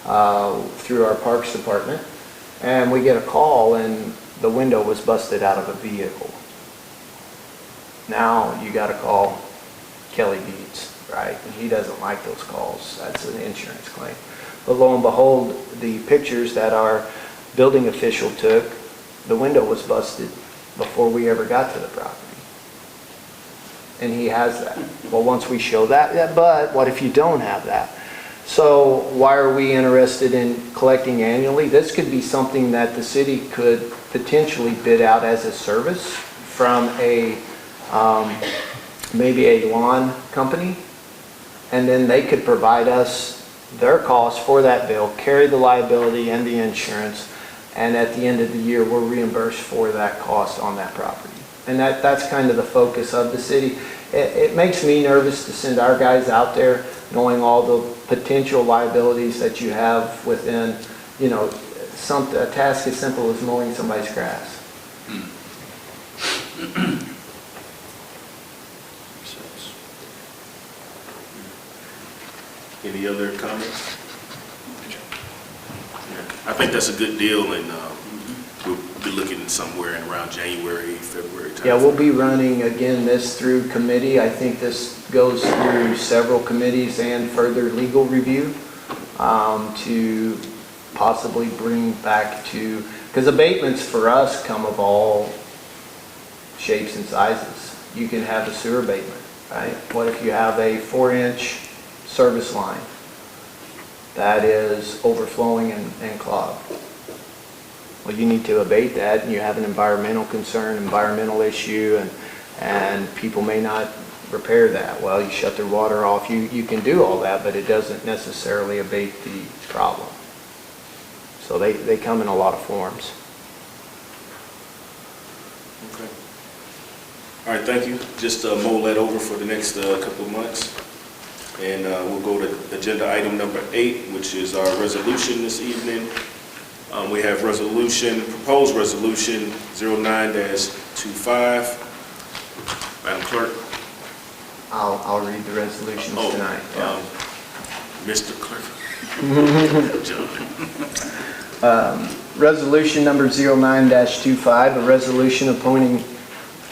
through our parks department, and we get a call, and the window was busted out of a vehicle. Now you got to call Kelly Beats, right? And he doesn't like those calls. That's an insurance claim. But lo and behold, the pictures that our building official took, the window was busted before we ever got to the property. And he has that. Well, once we show that, but what if you don't have that? So why are we interested in collecting annually? This could be something that the city could potentially bid out as a service from a maybe a lawn company, and then they could provide us their cost for that bill, carry the liability and the insurance, and at the end of the year we're reimbursed for that cost on that property. And that's kind of the focus of the city. It makes me nervous to send our guys out there knowing all the potential liabilities that you have within, you know, a task as simple as mowing somebody's grass. Any other comments? I think that's a good deal, and we'll be looking somewhere in around January, February time. Yeah, we'll be running, again, this through committee. I think this goes through several committees and further legal review to possibly bring back to, because abatements for us come of all shapes and sizes. You can have a sewer abatement, right? What if you have a 4-inch service line that is overflowing and clogged? Well, you need to abate that, and you have an environmental concern, environmental issue, and people may not repair that. Well, you shut their water off, you can do all that, but it doesn't necessarily abate the problem. So they come in a lot of forms. Okay. All right, thank you. Just mull that over for the next couple of months. And we'll go to agenda item number 8, which is our resolution this evening. We have proposed resolution 09-25. Madam Clerk. I'll read the resolutions tonight. Mr. Clerk. Resolution number 09-25, a resolution appointing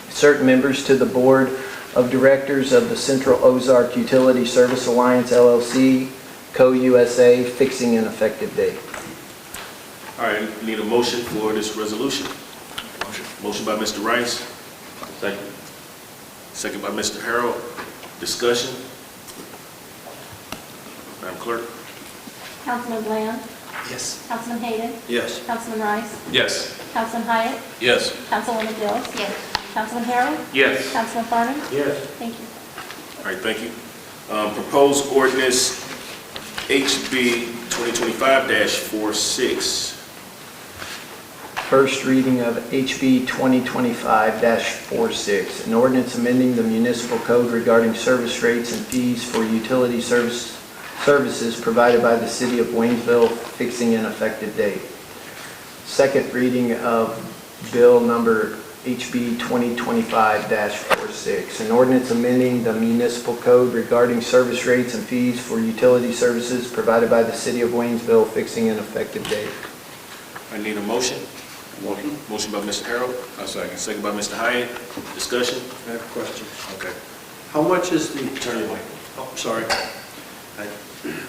certain members to the Board of Directors of the Central Ozark Utility Service Alliance, LLC, Co-USA, fixing an effective date. All right, need a motion for this resolution. Motion by Mr. Rice. Second. Second by Mr. Harold. Discussion. Madam Clerk. Councilman Bland? Yes. Councilman Hayden? Yes. Councilman Rice? Yes. Councilman Hyatt? Yes. Councilwoman Dills? Yes. Councilman Harold? Yes. Councilman Farnan? Yes. Thank you. All right, thank you. Proposed ordinance HB 2025-46. First reading of HB 2025-46, an ordinance amending the municipal code regarding service rates and fees for utility services provided by the city of Waynesville, fixing an effective date. Second reading of bill number HB 2025-46, an ordinance amending the municipal code regarding service rates and fees for utility services provided by the city of Waynesville, fixing an effective date. I need a motion. Motion. Motion by Mr. Harold. Second. Second by Mr. Hyatt. Discussion. I have a question. Okay. How much is the... Turn your mic. Oh, sorry.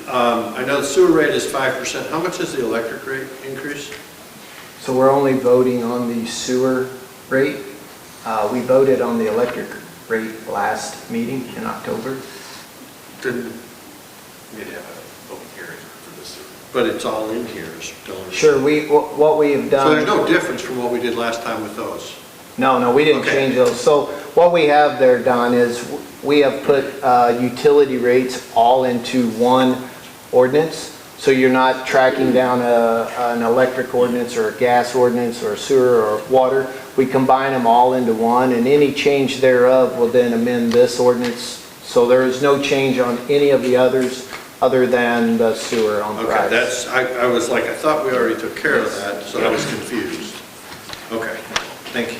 I know the sewer rate is 5%. How much is the electric rate increase? So we're only voting on the sewer rate. We voted on the electric rate last meeting in October. Didn't, We did have a public hearing for this. but it's all in here, don't it? Sure, what we have done... So there's no difference from what we did last time with those? No, we didn't Okay. change those. So what we have there, Don, is we have put utility rates all into one ordinance. So you're not tracking down an electric ordinance or a gas ordinance or a sewer or water. We combine them all into one, and any change thereof will then amend this ordinance. So there is no change on any of the others other than the sewer on price. Okay, that's, I was like, I thought we already took care of that, so I was confused. Okay, thank you.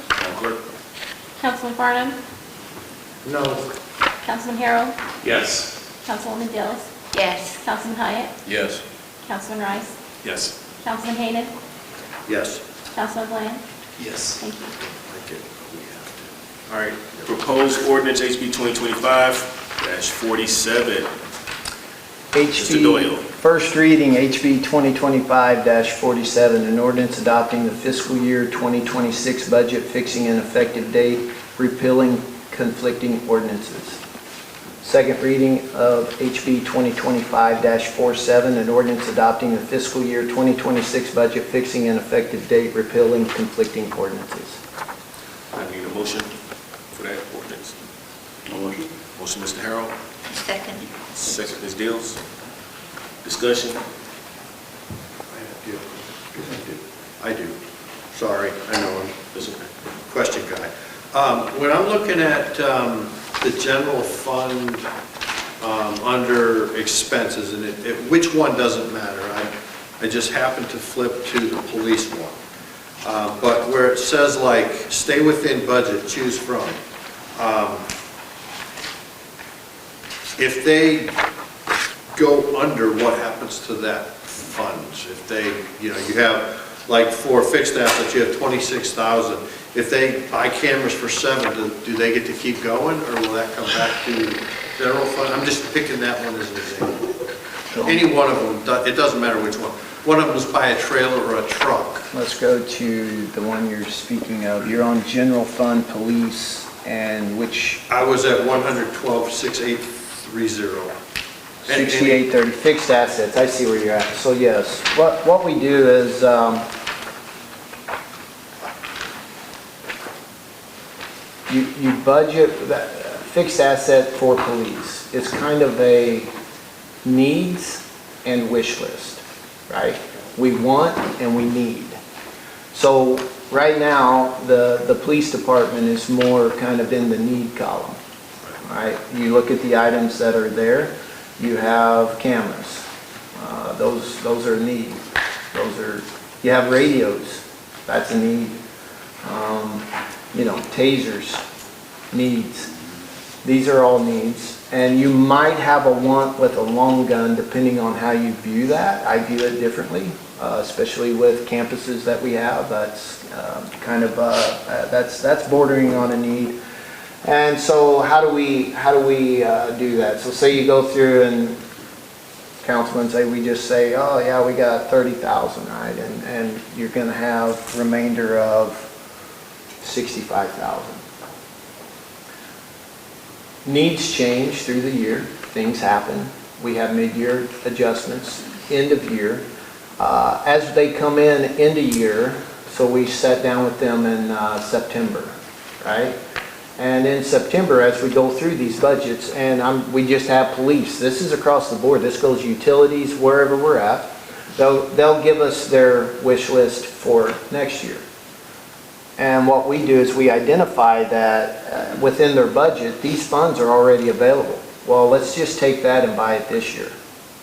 Madam Clerk. Councilman Farnan? No. Councilman Harold? Yes. Councilwoman Dills? Yes. Councilman Hyatt? Yes. Councilman Rice? Yes. Councilman Hayden? Yes. Councilman Bland? Yes. Thank you. All right. Proposed ordinance HB 2025-47. Mr. Doyle. First reading, HB 2025-47, an ordinance adopting the fiscal year 2026 budget, fixing an effective date, repealing conflicting ordinances. Second reading of HB 2025-47, an ordinance adopting the fiscal year 2026 budget, fixing an effective date, repealing conflicting ordinances. I need a motion for that ordinance. Motion. Motion, Mr. Harold. Second. Second, Ms. Dills. Discussion. I do. Sorry, I know I'm That's okay. a question guy. When I'm looking at the general fund under expenses, and which one doesn't matter, I just happened to flip to the police one. But where it says like, stay within budget, choose from, If they go under, what happens to that funds? If they, you know, you have, like for fixed assets, you have 26,000. If they buy cameras for 7, do they get to keep going, or will that come back to general fund? I'm just picking that one as an example. Any one of them, it doesn't matter which one. One of them is buy a trailer or a truck. Let's go to the one you're speaking of. You're on general fund police, and which, I was at 112,6830. 6830, fixed assets, I see where you're at. So yes, what we do is, you budget that fixed asset for police. It's kind of a needs and wish list, right? We want and we need. So right now, the police department is more kind of in the need column, right? You look at the items that are there. You have cameras. Those are a need. You have radios. That's a need. You know, tasers, needs. These are all needs. And you might have a want with a long gun depending on how you view that. I view it differently, especially with campuses that we have. That's that's bordering on a need. And so how do we do that? So say you go through and councilmen say, we just say, oh yeah, we got 30,000, right? And you're gonna have remainder of 65,000. Needs change through the year, things happen. We have mid-year adjustments, end of year. As they come in end of year, so we sat down with them in September, right? And in September, as we go through these budgets, and we just have police, this is across the board, this goes utilities, wherever we're at, they'll give us their wish list for next year. And what we do is we identify that within their budget, these funds are already available. Well, let's just take that and buy it this year.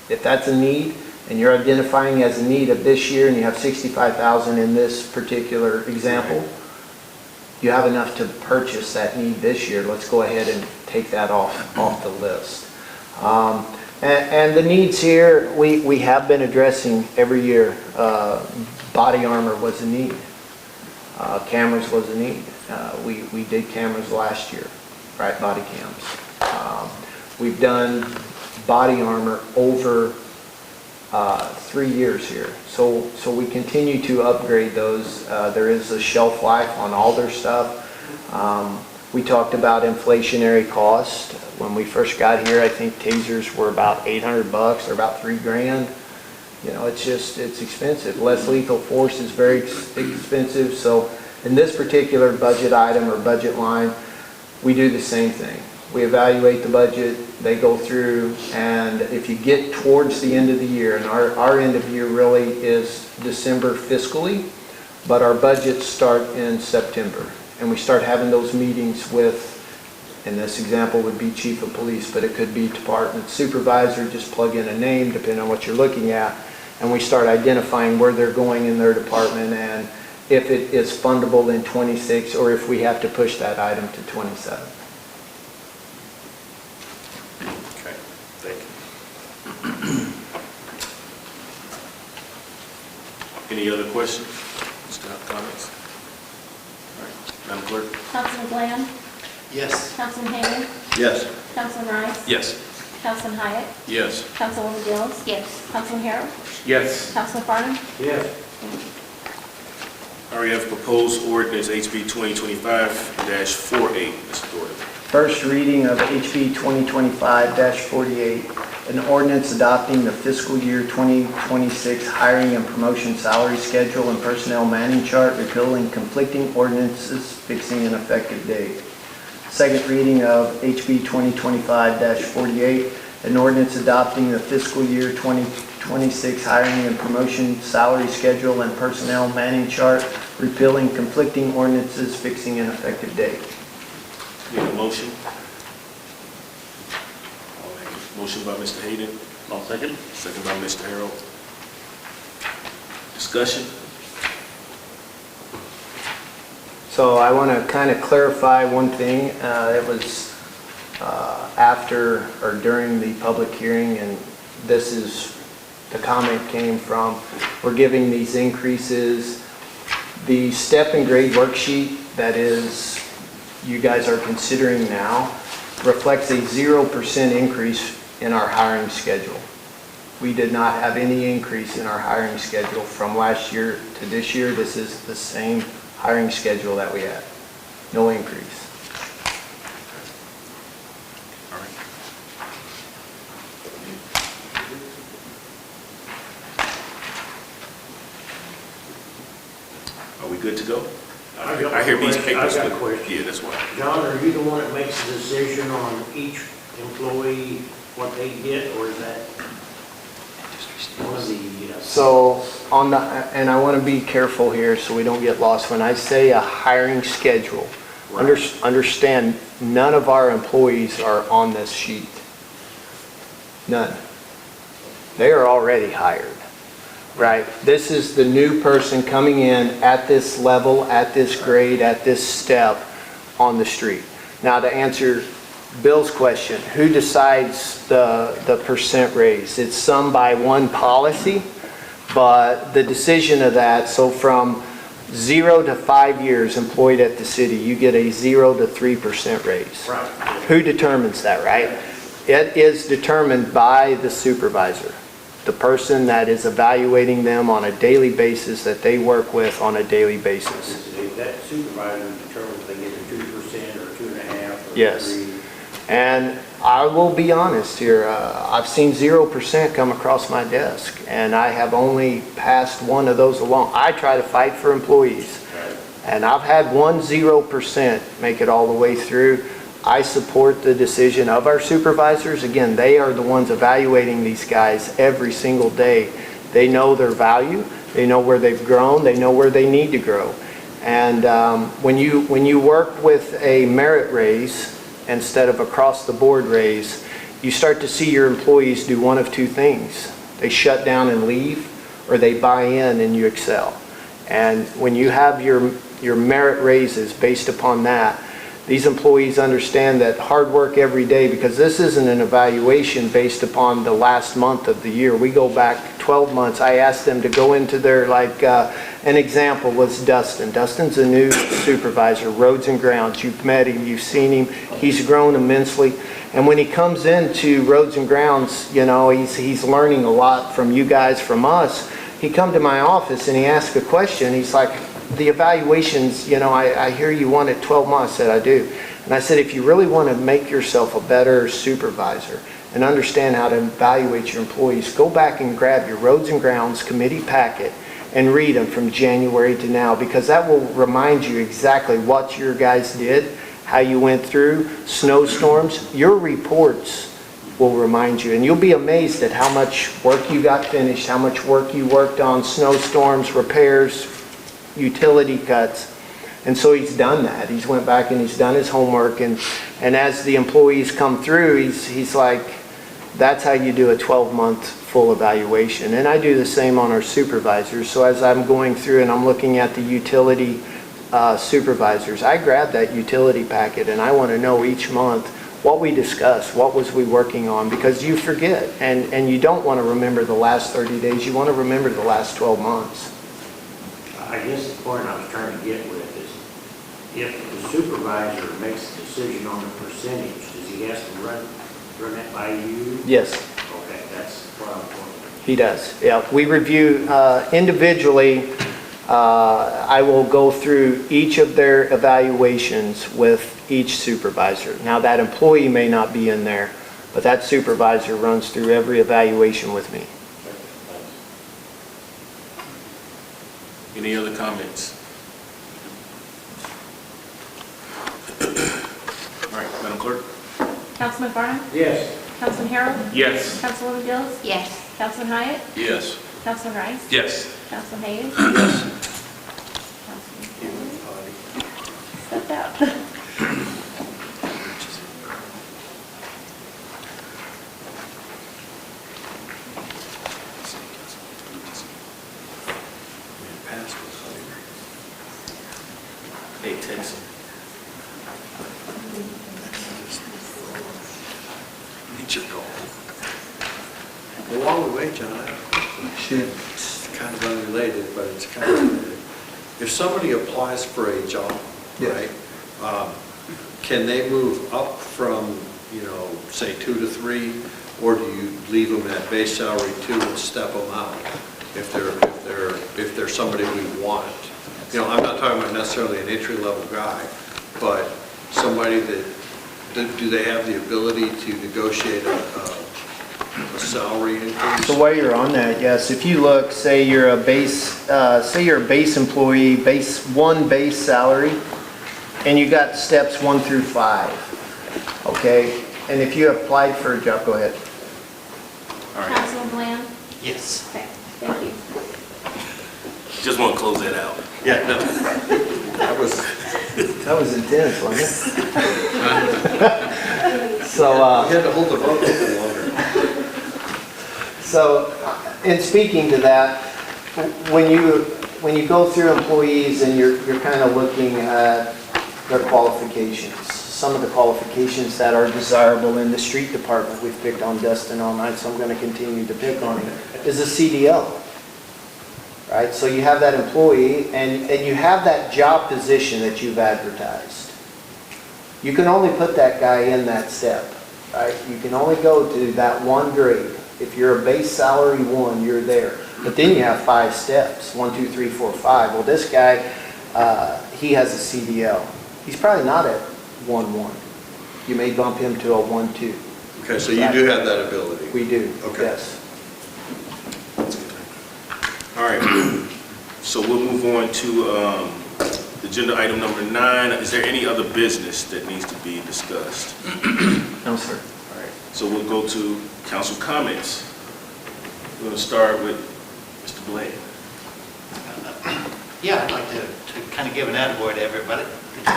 If that's a need, and you're identifying as a need of this year, and you have 65,000 in this particular example, you have enough to purchase that need this year. Let's go ahead and take that off the list. And the needs here, we have been addressing every year. Body armor was a need. Cameras was a need. We did cameras last year, right? Body cams. We've done body armor over 3 years here. So we continue to upgrade those. There is a shelf life on all their stuff. We talked about inflationary cost. When we first got here, I think tasers were about $800. They're about $3,000. You know, it's expensive. Less lethal force is very expensive. So in this particular budget item or budget line, we do the same thing. We evaluate the budget, they go through, and if you get towards the end of the year, and our end of year really is December fiscally, but our budgets start in September. And we start having those meetings with, in this example would be chief of police, but it could be department supervisor, just plug in a name depending on what you're looking at. And we start identifying where they're going in their department and if it is fundable in 26 or if we have to push that item to 27. Okay, thank you. Any other questions? Comments? All right, Madam Clerk? Councilman Bland? Yes. Councilman Hagan? Yes. Councilman Rice? Yes. Councilman Hyatt? Yes. Councilwoman Gillis? Yes. Councilman Harrell? Yes. Councilman Farnum? Yes. I already have proposed ordinance HB 2025-48, Mr. Thornton. First reading of HB 2025-48, an ordinance adopting the fiscal year 2026 hiring and promotion salary schedule and personnel manning chart, repealing conflicting ordinances, fixing an effective date. Second reading of HB 2025-48, an ordinance adopting the fiscal year 2026 hiring and promotion salary schedule and personnel manning chart, repealing conflicting ordinances, fixing an effective date. Need a motion? Motion by Mr. Hayden. I'll second. Second by Mr. Harrell. Discussion? So I want to kind of clarify one thing. It was after or during the public hearing, and this is, the comment came from, we're giving these increases. The step and grade worksheet that is, you guys are considering now, reflects a 0% increase in our hiring schedule. We did not have any increase in our hiring schedule from last year to this year. This is the same hiring schedule that we had. No increase. All right. Are we good to go? I hear these papers. I got a question. Yeah, that's why. John, are you the one that makes the decision on each employee, what they get, or is that one of the, So on the, and I want to be careful here so we don't get lost. When I say a hiring schedule, understand none of our employees are on this sheet. None. They are already hired, right? This is the new person coming in at this level, at this grade, at this step on the street. Now to answer Bill's question, who decides the percent raise? It's some by one policy, but the decision of that, so from 0 to 5 years employed at the city, you get a 0 to 3% raise. right? Who determines that, right? It is determined by the supervisor, the person that is evaluating them on a daily basis, that they work with on a daily basis. That supervisor determines if they get a 2% or 2.5% or Yes. 3%. And I will be honest here, I've seen 0% come across my desk, and I have only passed one of those along. I try to fight for employees, and I've had 0% make it all the way through. I support the decision of our supervisors. Again, they are the ones evaluating these guys every single day. They know their value, they know where they've grown, they know where they need to grow. And when you work with a merit raise instead of across the board raise, you start to see your employees do one of two things. They shut down and leave, or they buy in and you excel. And when you have your merit raises based upon that, these employees understand that hard work every day, because this isn't an evaluation based upon the last month of the year. We go back 12 months. I asked them to go into their, an example was Dustin. Dustin's a new supervisor, roads and grounds. You've met him, you've seen him. He's grown immensely. And when he comes into roads and grounds, he's learning a lot from you guys, from us. He come to my office and he asked a question. He's like, the evaluations, I hear you want it 12 months. I said, I do. And I said, if you really want to make yourself a better supervisor and understand how to evaluate your employees, go back and grab your roads and grounds committee packet and read them from January to now, because that will remind you exactly what your guys did, how you went through snowstorms. Your reports will remind you, and you'll be amazed at how much work you got finished, how much work you worked on snowstorms, repairs, utility cuts. And so he's done that. He's went back and he's done his homework, and as the employees come through, he's like, that's how you do a 12-month full evaluation. And I do the same on our supervisors. So as I'm going through and I'm looking at the utility supervisors, I grab that utility packet and I want to know each month what we discussed, what was we working on, because you forget, and you don't want to remember the last 30 days, you want to remember the last 12 months. I guess the point I was trying to get with is, if the supervisor makes a decision on the percentage, does he have to run that by you? Yes. Okay, that's what I'm wondering. He does, yeah. We review individually. I will go through each of their evaluations with each supervisor. Now, that employee may not be in there, but that supervisor runs through every evaluation with me. Any other comments? All right, Madam Clerk? Councilman Farnum? Yes. Councilman Harrell? Yes. Councilwoman Gillis? Yes. Councilman Hyatt? Yes. Councilman Rice? Yes. Councilman Hayes? Yes. Councilman Step out. Hey, text. It's your goal. Well, while we wait, John, I have a question. It's kind of unrelated, but it's kind of related. If somebody applies for a job, right, can they move up from, say 2 to 3, or do you leave them at base salary 2 and step them out if they're somebody we want? I'm not talking about necessarily an entry-level guy, but somebody do they have the ability to negotiate a salary increase? So while you're on that, yes, if you look, say you're a base employee, base salary, and you got steps 1 through 5, okay? And if you applied for a job, go ahead. All right, Councilman Bland? Yes. Okay, thank you. just want to close that out. Yeah, no. That was intense, wasn't it? So, we had to hold the vote a little longer. So, in speaking to that, when you go through employees and you're kind of looking at their qualifications, some of the qualifications that are desirable in the street department, we've picked on Dustin all night, so I'm going to continue to pick on him, is a CDL. Right? So you have that employee and you have that job position that you've advertised. You can only put that guy in that step. Right? You can only go to that one grade. If you're a base salary 1, you're there. But then you have 5 steps, 1, 2, 3, 4, 5. Well, this guy, he has a CDL. He's probably not at 1-1. You may bump him to a 1-2. Okay, so you do have that ability? We do, Okay. yes. All right, so we'll move on to agenda item number 9. Is there any other business that needs to be discussed? No, sir. All right, so we'll go to council comments. We're going to start with Mr. Bland. Yeah, I'd like to kind of give an attaboy to everybody. I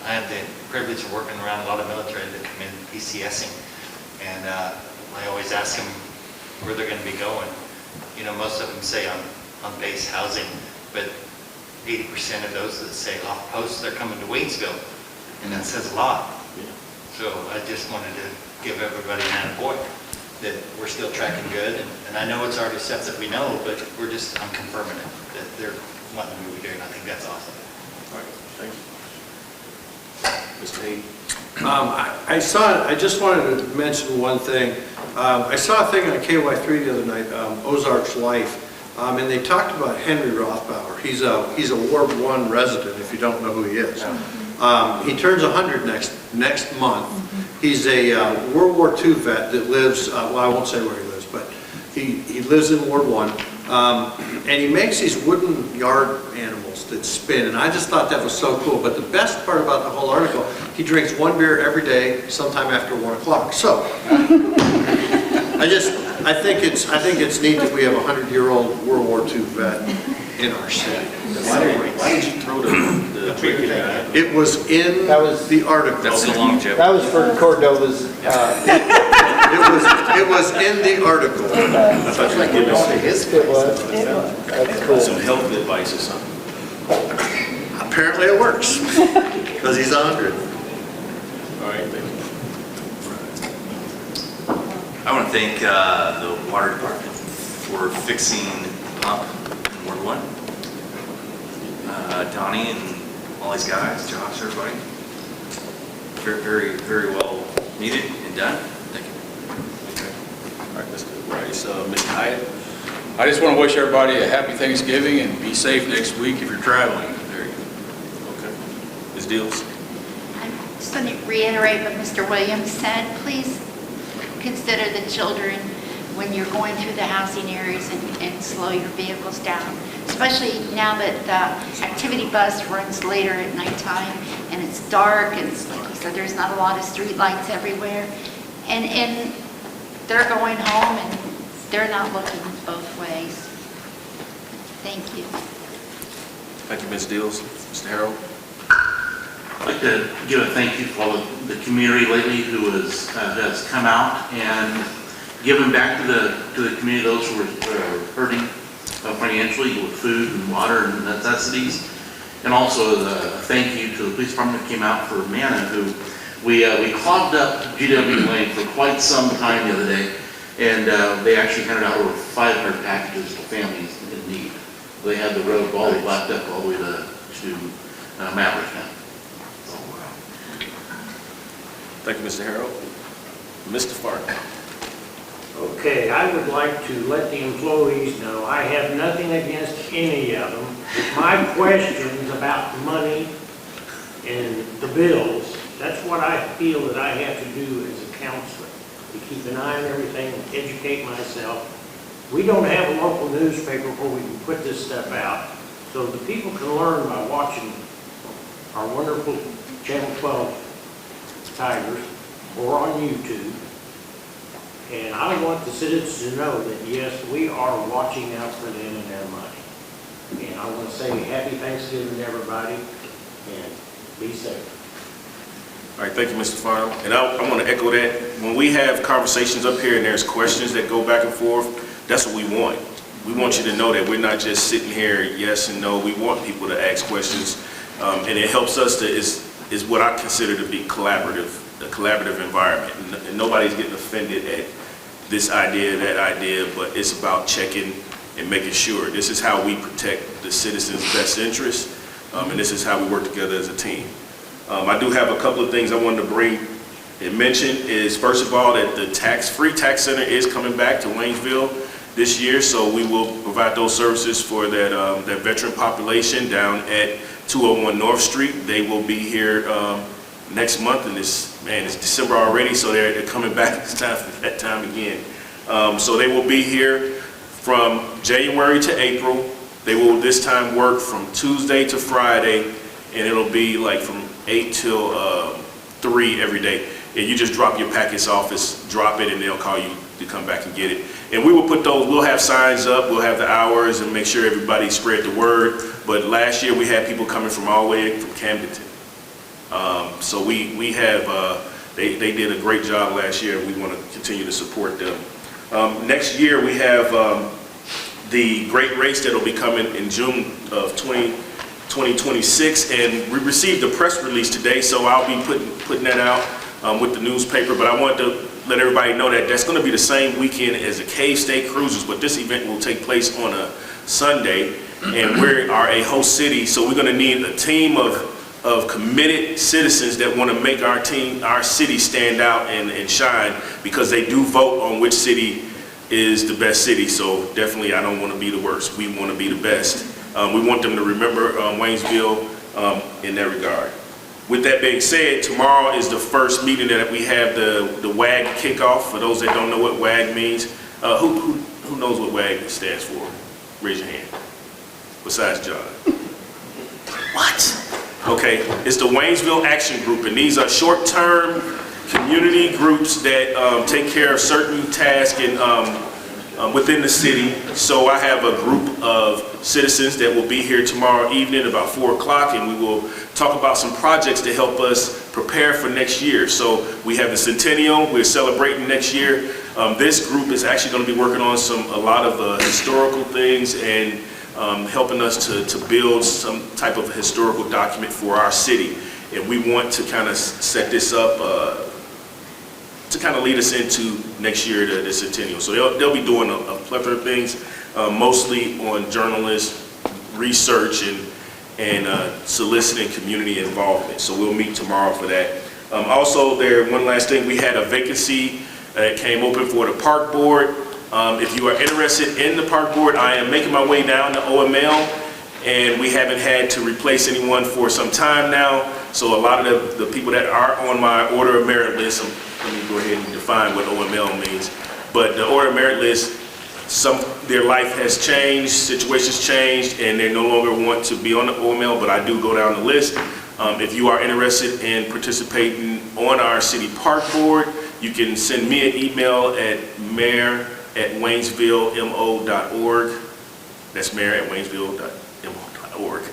have the privilege of working around a lot of military that come in PCSing, and I always ask them where they're going to be going. Most of them say on base housing, but 80% of those that say off post, they're coming to Waynesville, and that says a lot. So I just wanted to give everybody an attaboy that we're still tracking good, and I know it's already stuff that we know, but I'm confirming it, that they're wanting to move here, and I think that's awesome. All right, thank you. Mr. Hayden. I just wanted to mention one thing. I saw a thing on KY3 the other night, Ozark's Life, and they talked about Henry Rothbauer. He's a Ward 1 resident, if you don't know who he is. He turns 100 next month. He's a World War II vet that lives, well, I won't say where he lives, but he lives in Ward 1, and he makes these wooden yard animals that spin, and I just thought that was so cool. But the best part about the whole article, he drinks 1 beer every day, sometime after 1 o'clock. So, I think it's neat that we have a 100-year-old World War II vet in our city. Why did you throw the drinking guy? It was in the article. That's the longevity. That was for Cordova's, It was in the article. I thought you were giving us it was. That's cool. some health advice or something. Apparently it works, because he's 100. All right, thank you. I want to thank the water department for fixing the pump in Ward 1. Donnie and all these guys, Josh, everybody. Very, very, very well needed and done. Thank you. Okay. All right, Mr. Rice. Mr. Hyatt. I just want to wish everybody a happy Thanksgiving and be safe next week if you're traveling. There you go. Okay. Ms. Deals. I just want to reiterate what Mr. Williams said. Please consider the children when you're going through the housing areas and slow your vehicles down, especially now that the activity bus runs later at nighttime and it's dark and it's, like you said, there's not a lot of street lights everywhere. And they're going home and they're not looking both ways. Thank you. Thank you, Ms. Deals. Mr. Harrell. I'd like to give a thank you to all of the community lately who has come out and given back to the community, those who are hurting financially with food and water and necessities. And also a thank you to the police department that came out for Manna, who we clogged up GW Lane for quite some time the other day, and they actually handed out over 500 packages to families in need. They had the road all blocked up all the way to Maverick now. Thank you, Mr. Harold. Mr. Fark. Okay, I would like to let the employees know I have nothing against any of them. My questions about money and the bills, that's what I feel that I have to do as a counselor, to keep an eye on everything, educate myself. We don't have a local newspaper where we can put this stuff out, so the people can learn by watching our wonderful Channel 12 Tigers or on YouTube. And I want the citizens to know that, yes, we are watching out for them and their money. And I want to say happy Thanksgiving to everybody, and be safe. All right, thank you, Mr. Farnell. And I want to echo that. When we have conversations up here and there's questions that go back and forth, that's what we want. We want you to know that we're not just sitting here yes and no. We want people to ask questions, and it helps us to, is what I consider to be collaborative, a collaborative environment. And nobody's getting offended at this idea, that idea, but it's about checking and making sure. This is how we protect the citizens' best interests, and this is how we work together as a team. I do have a couple of things I wanted to bring and mention is, first of all, that the free tax center is coming back to Waynesville this year, so we will provide those services for that, that veteran population down at 201 North Street. They will be here next month, and it's December already, so they're coming back this time for that time again. So they will be here from January to April. They will this time work from Tuesday to Friday, and it'll be like from 8 till 3 every day. And you just drop your packets off, drop it, and they'll call you to come back and get it. And we will put those, we'll have signs up, we'll have the hours, and make sure everybody spread the word. But last year we had people coming from all the way from Camdenton. So we have, they did a great job last year, and we want to continue to support them. Next year we have the great race that will be coming in June of 2026, and we received a press release today, so I'll be putting that out with the newspaper. But I wanted to let everybody know that that's going to be the same weekend as the Cave State Cruisers, but this event will take place on a Sunday, and we are a host city, so we're going to need a team of committed citizens that want to make our city stand out and shine, because they do vote on which city is the best city. So definitely, I don't want to be the worst. We want to be the best. We want them to remember Waynesville in that regard. With that being said, tomorrow is the first meeting that we have the WAG kickoff. For those that don't know what WAG means, who knows what WAG stands for? Raise your hand. Besides John. What? Okay, it's the Waynesville Action Group, and these are short-term community groups that take care of certain tasks within the city. So I have a group of citizens that will be here tomorrow evening about 4 o'clock, and we will talk about some projects to help us prepare for next year. So we have the centennial, we're celebrating next year. This group is actually going to be working on a lot of historical things and helping us to build some type of historical document for our city. And we want to kind of set this up to kind of lead us into next year, the centennial. So they'll be doing a plethora of things, mostly on journalist research and soliciting community involvement. So we'll meet tomorrow for that. Also, one last thing, we had a vacancy that came open for the park board. If you are interested in the park board, I am making my way down to OML, and we haven't had to replace anyone for some time now. So a lot of the people that are on my order of merit list, let me go ahead and define what OML means. But the order of merit list, their life has changed, situations changed, and they no longer want to be on the OML, but I do go down the list. If you are interested in participating on our city park board, you can send me an email at mayor@waynesvillemo.org. That's mayor@waynesvillemo.org.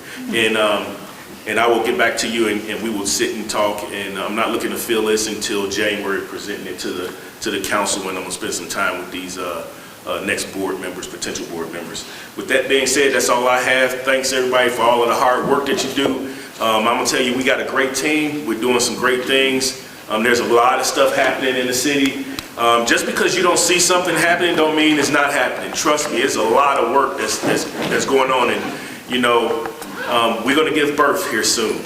And I will get back to you, and we will sit and talk. And I'm not looking to fill this until January, presenting it to the council, when I'm gonna spend some time with these next board members, potential board members. With that being said, that's all I have. Thanks everybody for all of the hard work that you do. I'm gonna tell you, we got a great team. We're doing some great things. There's a lot of stuff happening in the city. Just because you don't see something happening don't mean it's not happening. Trust me, it's a lot of work that's going on, and you know, we're gonna give birth here soon.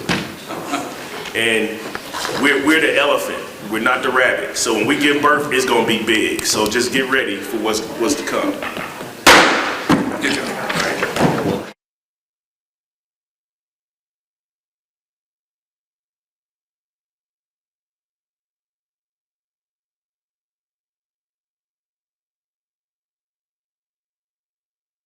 And we're the elephant, we're not the rabbit. So when we give birth, it's gonna be big. So just get ready for what's to come.